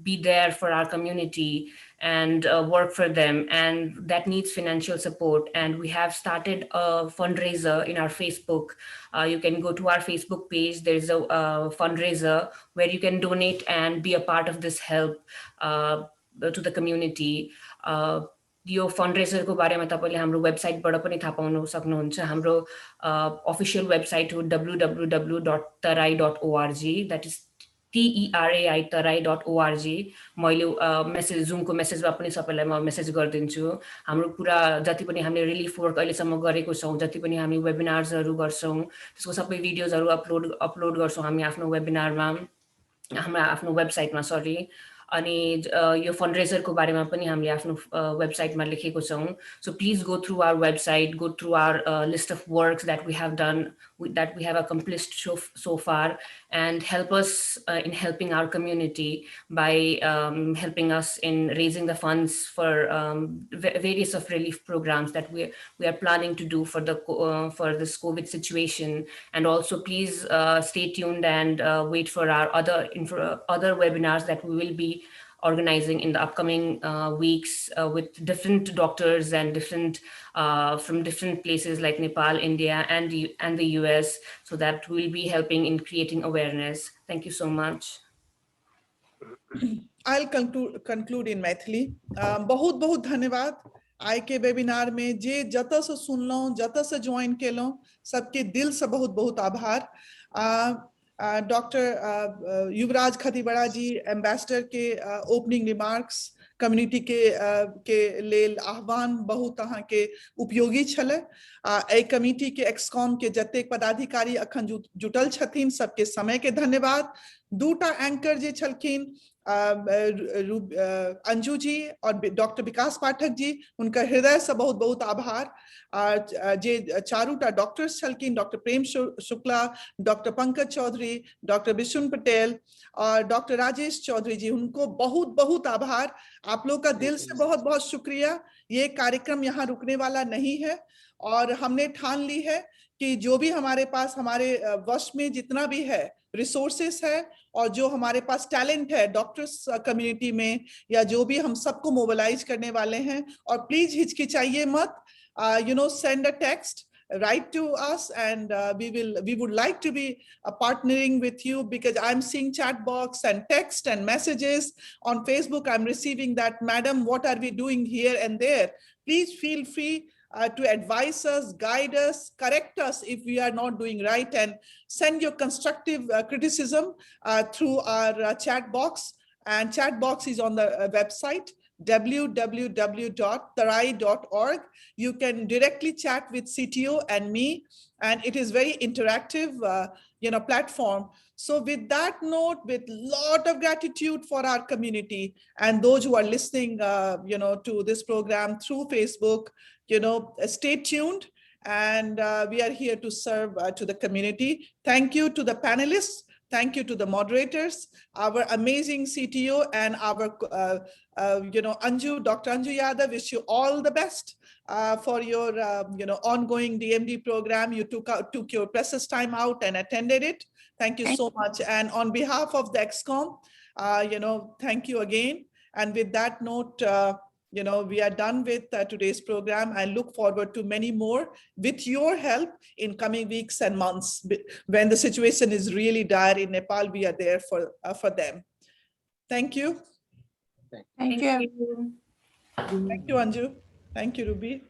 be there for our community and work for them, and that needs financial support. And we have started a fundraiser in our Facebook. You can go to our Facebook page. There's a fundraiser where you can donate and be a part of this help to the community. यो फन्डरेजरको बारेमा तपाईले हाम्रो वेबसाइटबाट पनि थाहा pound सक्नुहुन्छ। हाम्रो official website हो www.tarai.org, that is TERAI tarai.org। मैले message जुमको मेसेजमा पनि सबैलाई म मेसेज गर्दिन्छु। हाम्रो पुरा जति पनि हामीले रिलिफ वर्क अहिलेसम्म गरेको छौं, जति पनि हामी वेबिनार्सहरु गर्छौं, त्यसको सबै भिडियोजहरु अपलोड गर्छौं हामी आफ्नो वेबिनारमा, हाम्रो आफ्नो वेबसाइटमा सरी। अनि यो फन्डरेजरको बारेमा पनि हामीले आफ्नो वेबसाइटमा लेखेको छौं। So please go through our website, go through our list of works that we have done, that we have accomplished so far, and help us in helping our community by helping us in raising the funds for various of relief programs that we are planning to do for this COVID situation. And also please stay tuned and wait for our other webinars that we will be organizing in the upcoming weeks with different doctors and different from different places like Nepal, India, and the US, so that we'll be helping in creating awareness. Thank you so much. I'll conclude in Maithili. बहुत बहुत धन्यवाद आई के webinar में जे जत से सुनलों, जत से join केलों, सबके दिल से बहुत बहुत आभार। डॉक्टर युवराज खतीवड़ा जी एम्बेसडर के ओपनिंग रिमार्क्स कम्युनिटी के लेल आह्वान बहुत अहाँ के उपयोगी छले। ए कमिटी के एक्सकॉम के जतेक पदाधिकारी अखन जुटल छथिन, सबके समय के धन्यवाद। दूटा एंकर जे छलखिन अंजू जी और डॉक्टर विकास पाठक जी, उनका हृदय से बहुत बहुत आभार। जे चारूटा डॉक्टर्स छलखिन, doctor Prem Shukla, doctor Pankaj Chaudhary, doctor Vishnu Patel और डॉक्टर राजेश चौधरी जी, उनको बहुत बहुत आभार। आप लोग का दिल से बहुत बहुत शुक्रिया। ये कार्यक्रम यहाँ रुकने वाला नहीं है और हमने ठान ली है कि जो भी हमारे पास हमारे वश में जितना भी है रिसोर्सेस है और जो हमारे पास टैलेंट है डॉक्टर्स कम्युनिटी में या जो भी हम सबको मोबिलाइज करने वाले हैं, और प्लीज हिचकिचाइए मत, send a text, write to us, and we would like to be partnering with you, because I'm seeing chat box and text and messages on Facebook. I'm receiving that, madam, what are we doing here and there? Please feel free to advise us, guide us, correct us if we are not doing right, and send your constructive criticism through our chat box. And chat box is on the website www.tarai.org. You can directly chat with CTO and me, and it is very interactive, platform. So with that note, with lot of gratitude for our community and those who are listening, to this program through Facebook, stay tuned, and we are here to serve to the community. Thank you to the panelists. Thank you to the moderators, our amazing CTO, and our, Dr. Anju Yadav. Wish you all the best for your, ongoing DMD program. You took your precious time out and attended it. Thank you so much. And on behalf of the ExCom, thank you again. And with that note, we are done with today's program. I look forward to many more with your help in coming weeks and months. When the situation is really dire in Nepal, we are there for them. Thank you. Thank you. Thank you, Anju. Thank you, Ruby.